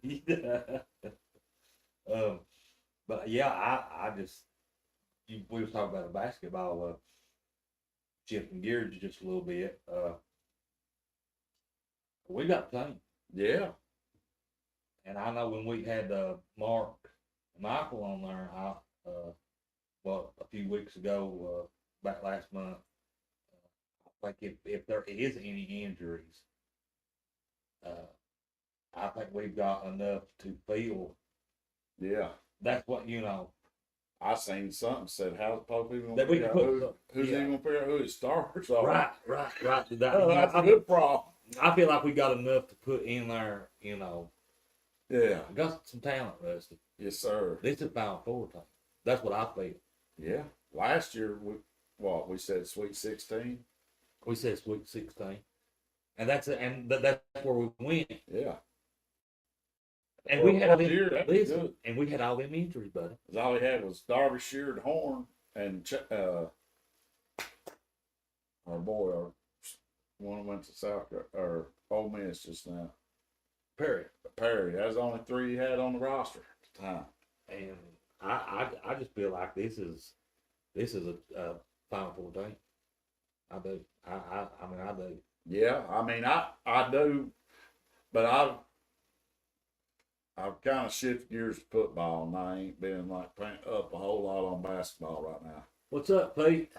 Yeah. But yeah, I just we was talking about the basketball. shifting gears just a little bit. We got the team. Yeah. And I know when we had Mark and Michael on there, a few weeks ago, back last month, I think if there is any injuries, I think we've got enough to feel. Yeah. That's what I seen something said, how's Pope even gonna That we figure can out put who's yeah. even gonna figure out who his starters are? Right. Oh, that's a good problem. I feel like we got enough to put in there. Yeah. We got some talent, Rusty. Yes, sir. This is Final Four time. That's what I feel. Yeah. Last year, we said Sweet 16. We said Sweet 16, and that's where we went. Yeah. And we had all them, year, that was good. and we had all them injuries, buddy. 'Cause all we had was Derbyshire and Horn and our boy, one who went to South or Ole Miss just now. Perry. Perry. That was the only three he had on the roster at the time. And I just feel like this is a Final Four team. I do. I mean, I do. Yeah, I mean, I do, but I've kind of shifted gears to football, and I ain't been like up a whole lot on basketball right now. What's up, Pete?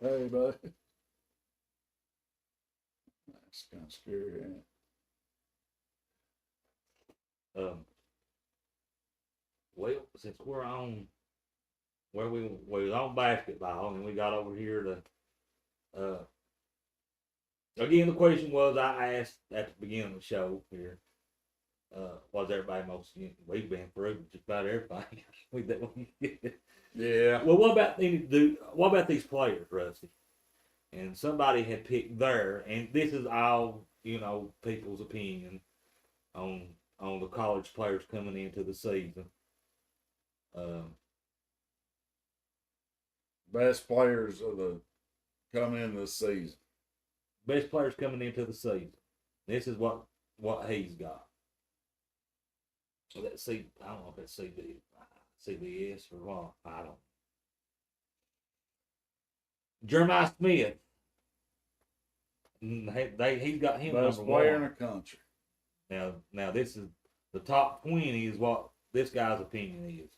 Hey, buddy. That's kind of scary, ain't it? Well, since we're on where we was on basketball, and we got over here to again, the question was I asked at the beginning of the show here. Was everybody we've been through just about everything. Yeah. Well, what about these players, Rusty? And somebody had picked and this is all, people's opinion on the college players coming into the season. Best players coming into the season. Best players coming into the season. This is what he's got. Let's see. I don't know if it's CBS or what. I don't. Jeremiah Smith. He's got him Best number player one. in the country. Now this is the top 20 is what this guy's opinion is.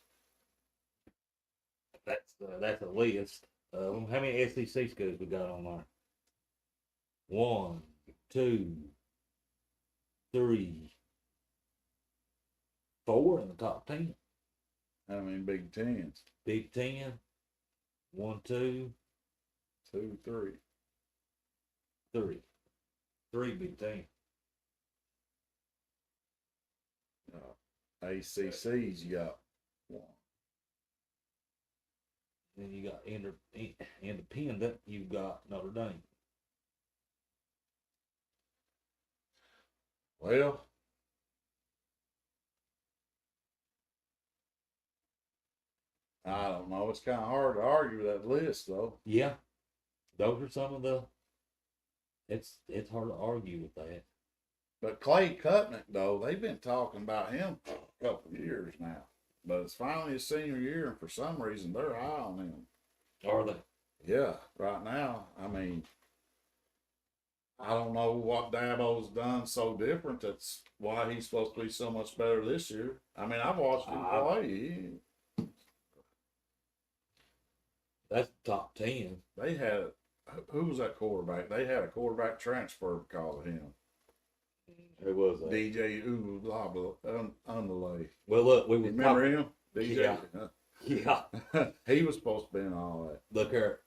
That's a list. How many SEC schools we got on there? 1, 2, 3, 4 in the top 10. How many Big Tens? Big 10, 1, 2, 2, 3. 3. 3 Big 10. ACC's you got 1. Then you got independent. You've got Notre Dame. Well, I don't know. It's kind of hard to argue with that list, though. Yeah, those are some of the. It's hard to argue with that. But Clay Cutnick, though, they've been talking about him for a couple of years now. But it's finally his senior year, and for some reason, they're high on him. Are they? Yeah, right now. I mean, I don't know what Dabo's done so different. That's why he's supposed to be so much better this year. I mean, I've watched him play. That's top 10. They had, who was that quarterback? They had a quarterback transfer because of him. Who was that? DJ Underlay. Well, look, we were Remember him? DJ? Yeah. He was supposed to be in all that. Look here,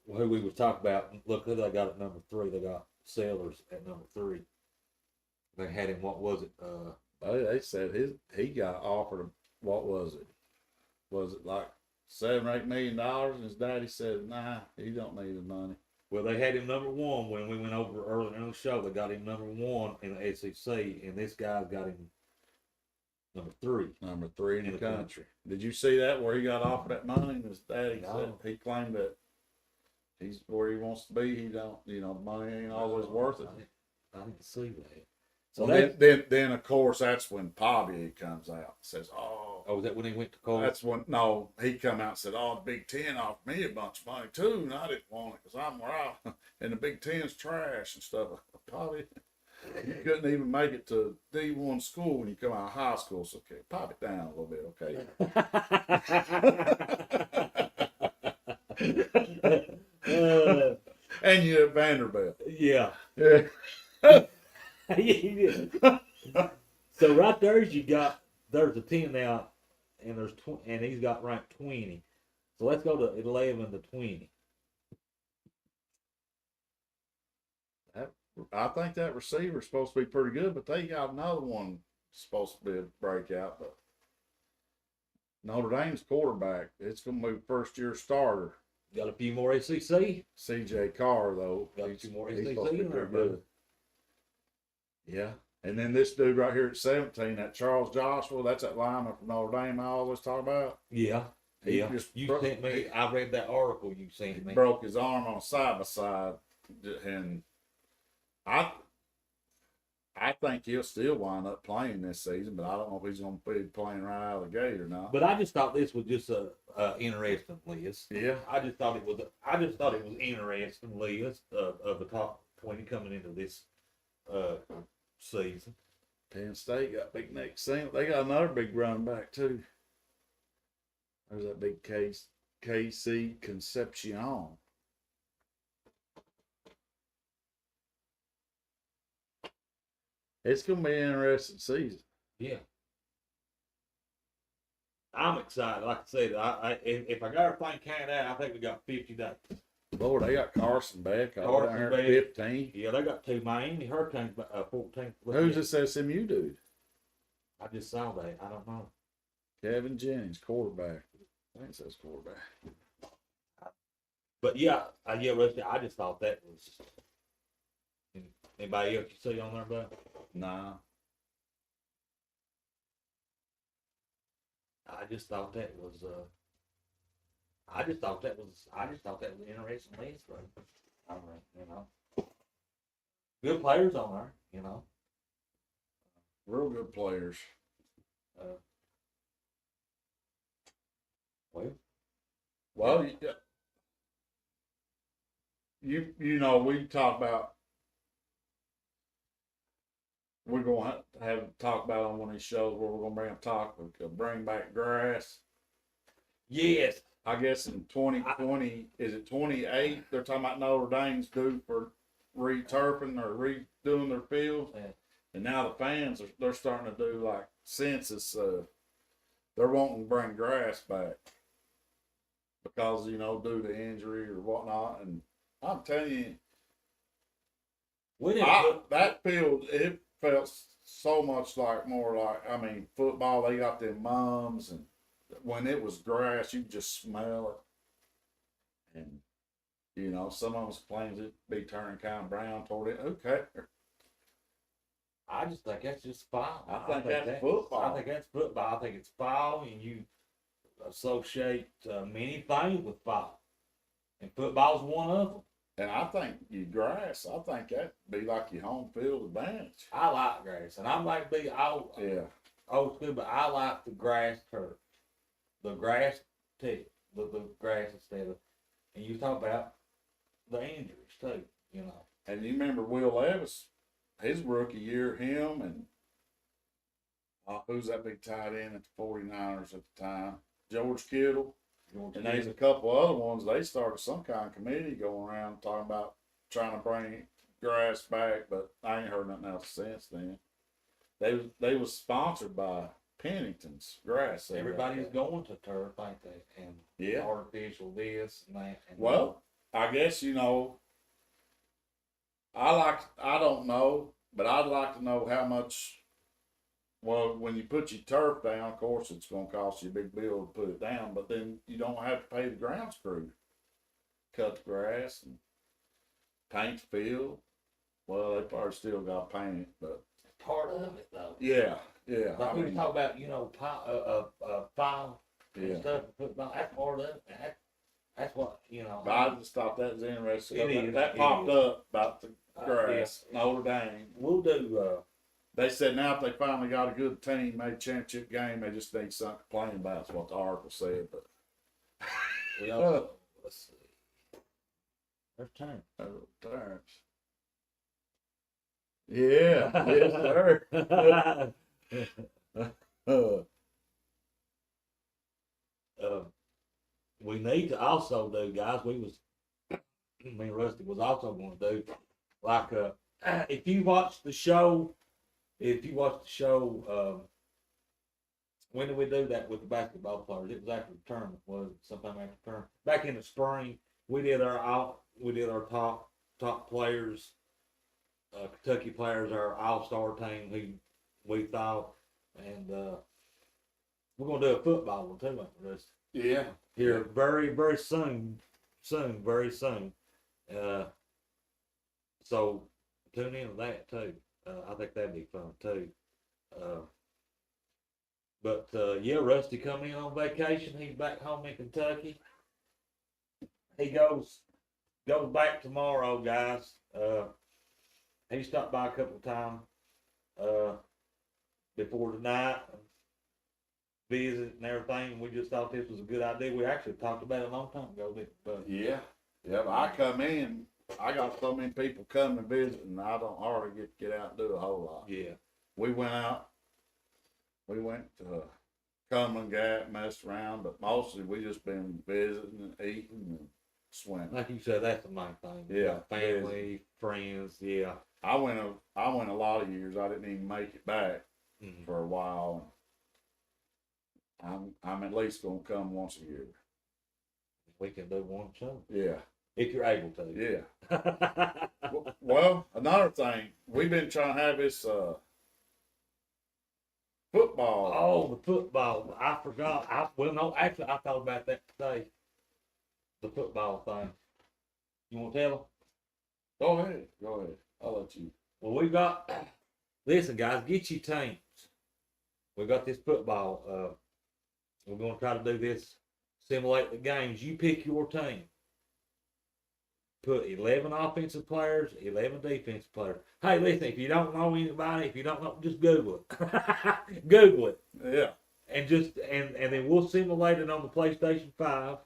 who we was talking about. Look who they got at number 3. They got Sellers at number 3. They had him. What was it? They said he got offered. What was it? Was it like $7 or $8 million? And his daddy said, "Nah, he don't need the money." Well, they had him number 1 when we went over earlier in the show. They got him number 1 in the SEC, and this guy's got him number 3. Number 3 in the country. Did you see that where he got offered that money? And his daddy No. said he claimed that he's where he wants to be. He don't, the money ain't always worth it. I didn't see that. So then of course that's when Bobby comes out and says, "Oh, oh, was that when he went to college? that's when no." He come out and said, "Oh, the Big Ten offered me a bunch of money too, and I didn't want it because I'm right, and the Big Ten's trash and stuff." Bobby, you couldn't even make it to D1 school when you come out of high school. So okay, pop it down a little bit, okay. And you're at Vanderbilt. Yeah. Yeah. So right there's there's a 10 now, and and he's got ranked 20. So let's go to 11 to 20. I think that receiver's supposed to be pretty good, but they got another one supposed to be a breakout. But Notre Dame's quarterback, it's going to move first year starter. Got a few more SEC. CJ Carr, though. Got a few more he's SEC supposed to be in there, pretty good. Yeah. And then this dude right here at 17, that Charles Joshua, that's that lineman from Notre Dame I always talk about. Yeah. He Yeah. just You broke- sent me. I read that article you He sent me. broke his arm on side by side, and I think he'll still wind up playing this season, but I don't know if he's going to be playing right out of the gate or not. But I just thought this was just a interesting list. Yeah, I just thought it was interesting list of the top 20 coming into this season. Penn State got big Nick Sim. They got another big running back too. There's that big KC Concepcion. It's gonna be an interesting season. Yeah. I'm excited. Like I said, if I got everything counted out, I think we got 50 days. Lord, they got Carson Beck out Carson there Beck. at 15. Yeah, they got two Miami Hurricanes, 14. Who's this SMU dude? I just saw that. I don't know. Kevin Jennings, quarterback. I think it says quarterback. But yeah, Rusty, I just thought that was. Anybody else you see on there, bud? Nah. I just thought that was. I just thought that was an interesting list, bro. I mean, good players on there, Real good players. Well, we talk about. We're going to have to talk about on one of these shows where we're going to bring back grass. Yes. I guess in 2020, is it 28? They're talking about Notre Dame's due for returfing or redoing their field. Yeah. And now the fans, they're starting to do like census. They're wanting to bring grass back because, due to injury or whatnot. And I'm telling you, that field, it felt so much more like, football, they got them mums, and when it was grass, you could just smell it. And, some of them claims it'd be turning kind of brown toward it. Okay. I just think that's just fall. I think that's football. I think that's football. I think it's fall, and you associate many things with fall. And football's one of them. And I think grass, I think that'd be like your home field advantage. I like grass, and I might be old school, but I like the grass turf. The grass tip, the grass instead of, and you talk about the injuries too, And you remember Will Levis, his rookie year, him and who's that big tight end at the 49ers at the time? George Kittle. And there's a couple other ones. They started some kind of committee going around talking about trying to bring grass back, but I ain't heard nothing else since then. They was sponsored by Pennington's grass. Everybody's going to turf, ain't they? And artificial this and that. And well, I guess I don't know, but I'd like to know how much. Well, when you put your turf down, of course, it's going to cost you a big bill to put it down, but then you don't have to pay the grounds crew. Cut the grass and paint the field. Well, they probably still got to paint it, but. Part of it, though. Yeah. Like we talk about, foul and stuff, football, that's part of it. That's what, But I just thought that was interesting. It is. That popped up about the grass. Notre Dame. We'll do, They said now if they finally got a good team, made a championship game, they just need something to complain about. That's what the article said. But We also, let's see. There's time. Terrence. Yeah, yes, sir. We need to also do, guys. Me and Rusty was also going to do like if you watch the show, when did we do that with the basketball players? It was after the tournament, was it? Sometime after the tournament. Back in the spring, we did our top players, Kentucky players, our all-star team who we thought, and we're gonna do a football one too, ain't we, Rusty? Yeah. Here very, very soon, very soon. So tune in to that too. I think that'd be fun too. But yeah, Rusty coming in on vacation. He's back home in Kentucky. He goes back tomorrow, guys. He stopped by a couple of times before tonight, visit and everything. We just thought this was a good idea. We actually talked about it a long time ago, didn't we? But Yeah. But I come in, I got so many people coming to visit, and I don't hardly get out and do a whole lot. yeah, We went out. We went to Cumberland Gap, messed around, but mostly we just been visiting and eating and swimming. like you said, that's the main thing. Yeah. Family, friends, yeah. I went a lot of years. I didn't even make it back Mhm. for a while. I'm at least gonna come once a year. We can do one show Yeah, if you're able to. yeah. Well, another thing, we've been trying to have this football. Oh, the football. I forgot. Actually, I thought about that today. The football thing. You want to tell them? Go ahead. I'll let you. Well, we got. Listen, guys, get your teams. We got this football. We're going to try to do this. Simulate the games. You pick your team. Put 11 offensive players, 11 defensive players. Hey, listen, if you don't know anybody, just Google it. Google it. Yeah. And then we'll simulate it on the PlayStation 5.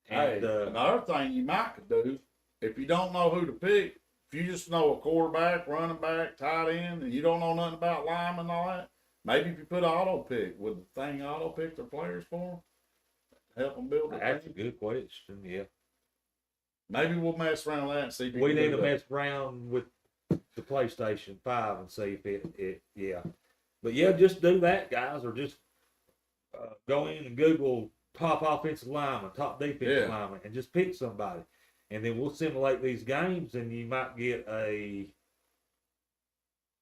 Hey, And another thing you might could do, if you don't know who to pick, if you just know a quarterback, running back, tight end, and you don't know nothing about linemen and all that, maybe if you put auto pick, would the thing auto pick their players for them? Help them build that's a it. good question, yeah. Maybe we'll mess around with that and see if We can need do to that. mess around with the PlayStation 5 and see if it yeah. But yeah, just do that, guys, or just go in and Google top offensive lineman, top defensive Yeah. lineman, and just pick somebody. And then we'll simulate these games, and you might get a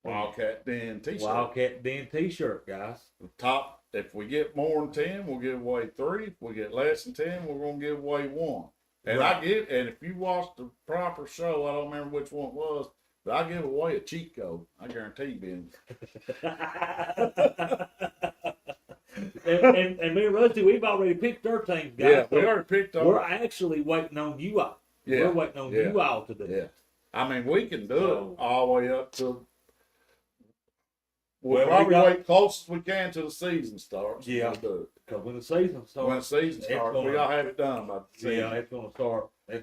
Wildcat Den t-shirt. Wildcat Den t-shirt, guys. The top, if we get more than 10, we'll give away 3. If we get less than 10, we're going to give away 1. And Right. and if you watch the proper show, I don't remember which one it was, but I give away a cheat code. I guarantee you, Ben. and me and Rusty, we've already picked our teams, guys. Yeah, we so already picked we're up. actually waiting on you all. Yeah, We're waiting on you all to do Yeah. it. I mean, we can do So- it all the way up to. We'll Well, we probably got- wait close as we can till the season starts. and Yeah. we'll do it. Because when the season starts, When the season it's starts, we gonna- all have it done by the season. yeah, it's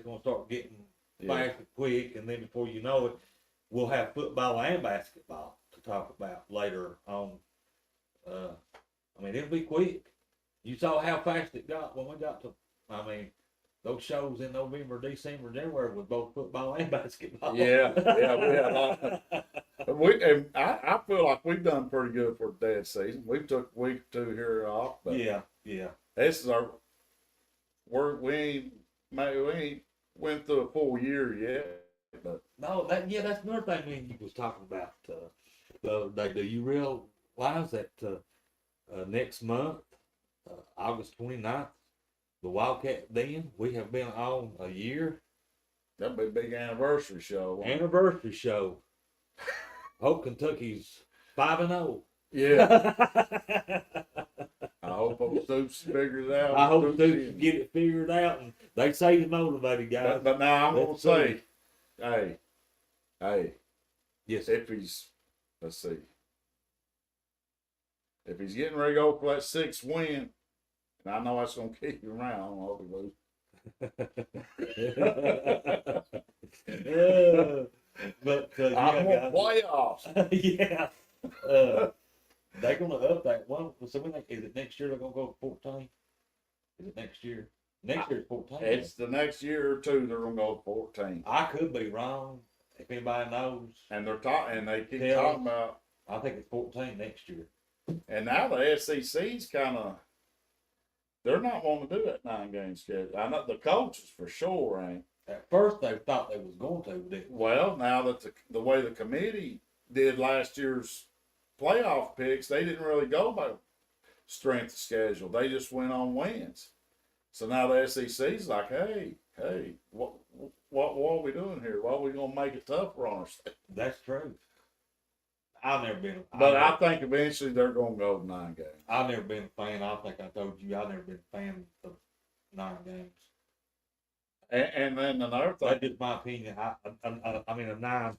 gonna start getting Yeah. fast and quick, and then before you know it, we'll have football and basketball to talk about later on. I mean, it'll be quick. You saw how fast it got when we got to. I mean, those shows in November, December, January was both football and basketball. Yeah, we had a lot. I feel like we've done pretty good for the dead season. We took a week or two here off, but yeah. this is we ain't went through a full year yet. But No, that's another thing me and you was talking about the other day. Do you realize that next month, August 29th, the Wildcat Den, we have been on a year that'll be a big anniversary show. won't it? anniversary show. Hope Kentucky's 5-0. Yeah, I hope old Stoops figures it out. I hope Stoops Stoops in. get it figured out, and they say he's motivated, guys. But now I'm gonna Let's say, see. hey, Yes, if he's let's see. If he's getting ready to go for that 6th win, and I know that's going to keep him around, I don't know if he lose. But I yeah, want guys. playoffs. Yeah. They're gonna up that one. So when is it next year? They're gonna go 14. Is it next year? Next year's 14. It's the next year or two they're gonna go 14. I could be wrong. If anybody knows, And they're talking, and they keep Yeah. talking about. I think it's 14 next year. And now the SEC's kind of. They're not wanting to do that 9-game schedule. I know the coaches for sure ain't. At first, they thought they was going to, didn't they? Well, now that the way the committee did last year's playoff picks, they didn't really go by strength of schedule. They just went on wins. So now the SEC's like, hey, what are we doing here? Why are we gonna make it tougher on ourselves? That's true. I've never been. But I think eventually they're gonna go 9 games. I've never been a fan. I think I told you I've never been a fan of 9 games. And then another thing, That's just my opinion. I mean, a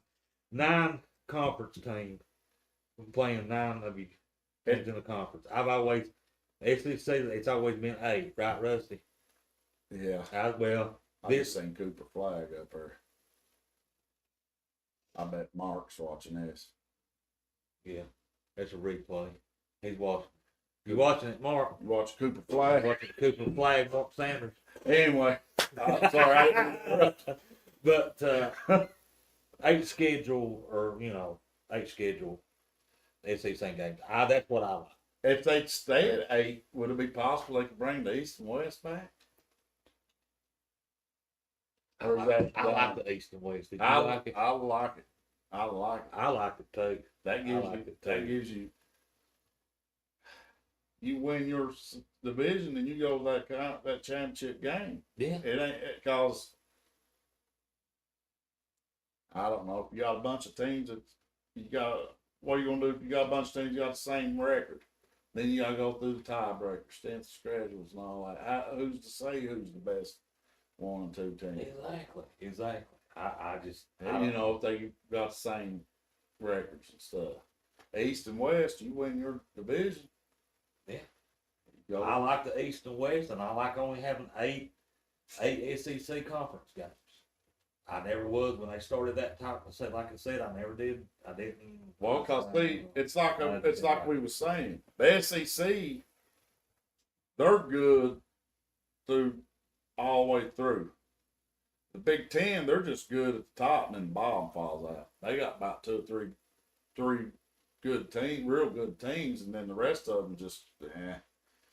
nine conference team playing 9 of you teams in the conference. I've always SEC. It's always been 8, right, Rusty? yeah, I just seen Cooper Flag up there. I bet Mark's watching this. yeah, that's a replay. He's watching. You watching it, Mark? You watch Cooper I'm Flag. watching the Cooper Flag, Mark Sanders. Anyway, sorry. But 8 schedule, or 8 schedule SEC games. That's what I like. If they stay at 8, would it be possible they could bring the East and West back? Or is that I like the East and West. Did you I like it? I like it. I like it. I like it too. That gives like you. it too. That gives you. You win your division, and you go to that championship game. Yeah. It ain't because I don't know if you got a bunch of teams that you got. What are you gonna do if you got a bunch of teams you got the same record? Then you gotta go through the tiebreaker, strength of schedules, and all that. Who's to say who's the best 1 and 2 teams? Exactly. I just If they got the same records and stuff. East and West, you win your division. Yeah. You go, I like the East and West, and I like only having 8 SEC conference games. I never was when they started that type of set. Like I said, I never did. I didn't. well, cause see, it's like we was saying. The SEC, they're good through all the way through. The Big Ten, they're just good at the top, and then the bottom falls out. They got about 2 or 3 good teams, real good teams, and then the rest of them just,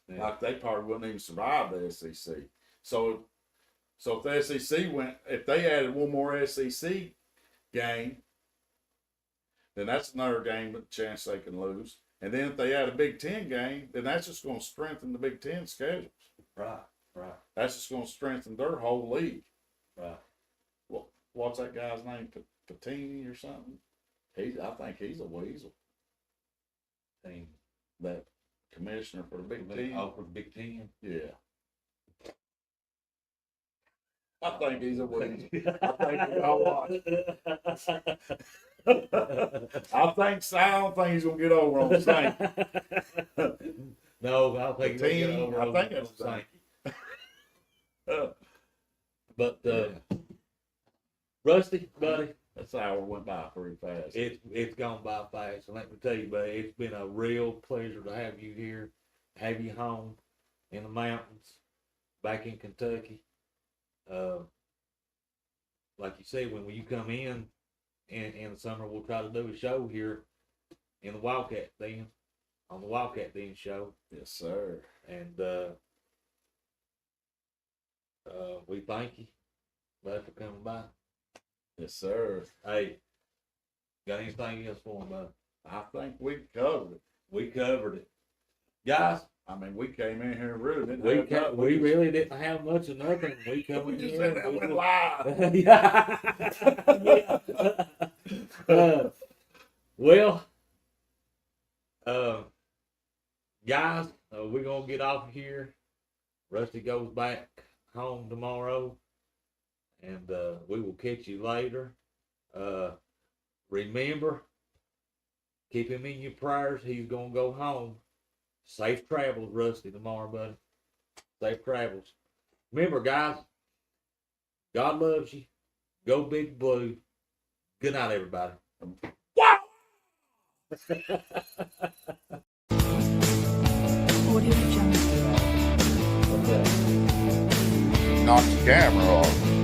like they probably wouldn't even survive the SEC. So if the SEC if they added one more SEC game, then that's another game with a chance they can lose. And then if they add a Big Ten game, then that's just going to strengthen the Big Ten schedules. Right. That's just going to strengthen their whole league. Right. Well, what's that guy's name? Patini or something? I think he's a weasel. Team. That commissioner for the Big Ten. Oh, for the Big Ten. Yeah. I think he's a weasel. I think we all watch. I don't think he's gonna get over on the Saints. No, I don't think he's gonna get over I on think the that's Saints. But Rusty, buddy, This hour went by pretty fast. it's gone by fast. And let me tell you, buddy, it's been a real pleasure to have you here, have you home in the mountains, back in Kentucky. Like you said, when you come in the summer, we'll try to do a show here in the Wildcat Den, on the Wildcat Den show. Yes, sir. And we thank you, bud, for coming by. Yes, sir. Hey, got anything else for me, bud? I think we covered it. We covered it, guys. I mean, we came in here rude. Didn't We have nothing. we really didn't have much of nothing. We come We in just here. said that went live. Yeah. Well, guys, we're gonna get off of here. Rusty goes back home tomorrow, and we will catch you later. Remember, Keep him in your prayers. He's gonna go home. Safe travels, Rusty, tomorrow, buddy. Safe travels. Remember, guys, God loves you. Go Big Blue. Good night, everybody. Wow! Audio Jungle. Knock the camera off.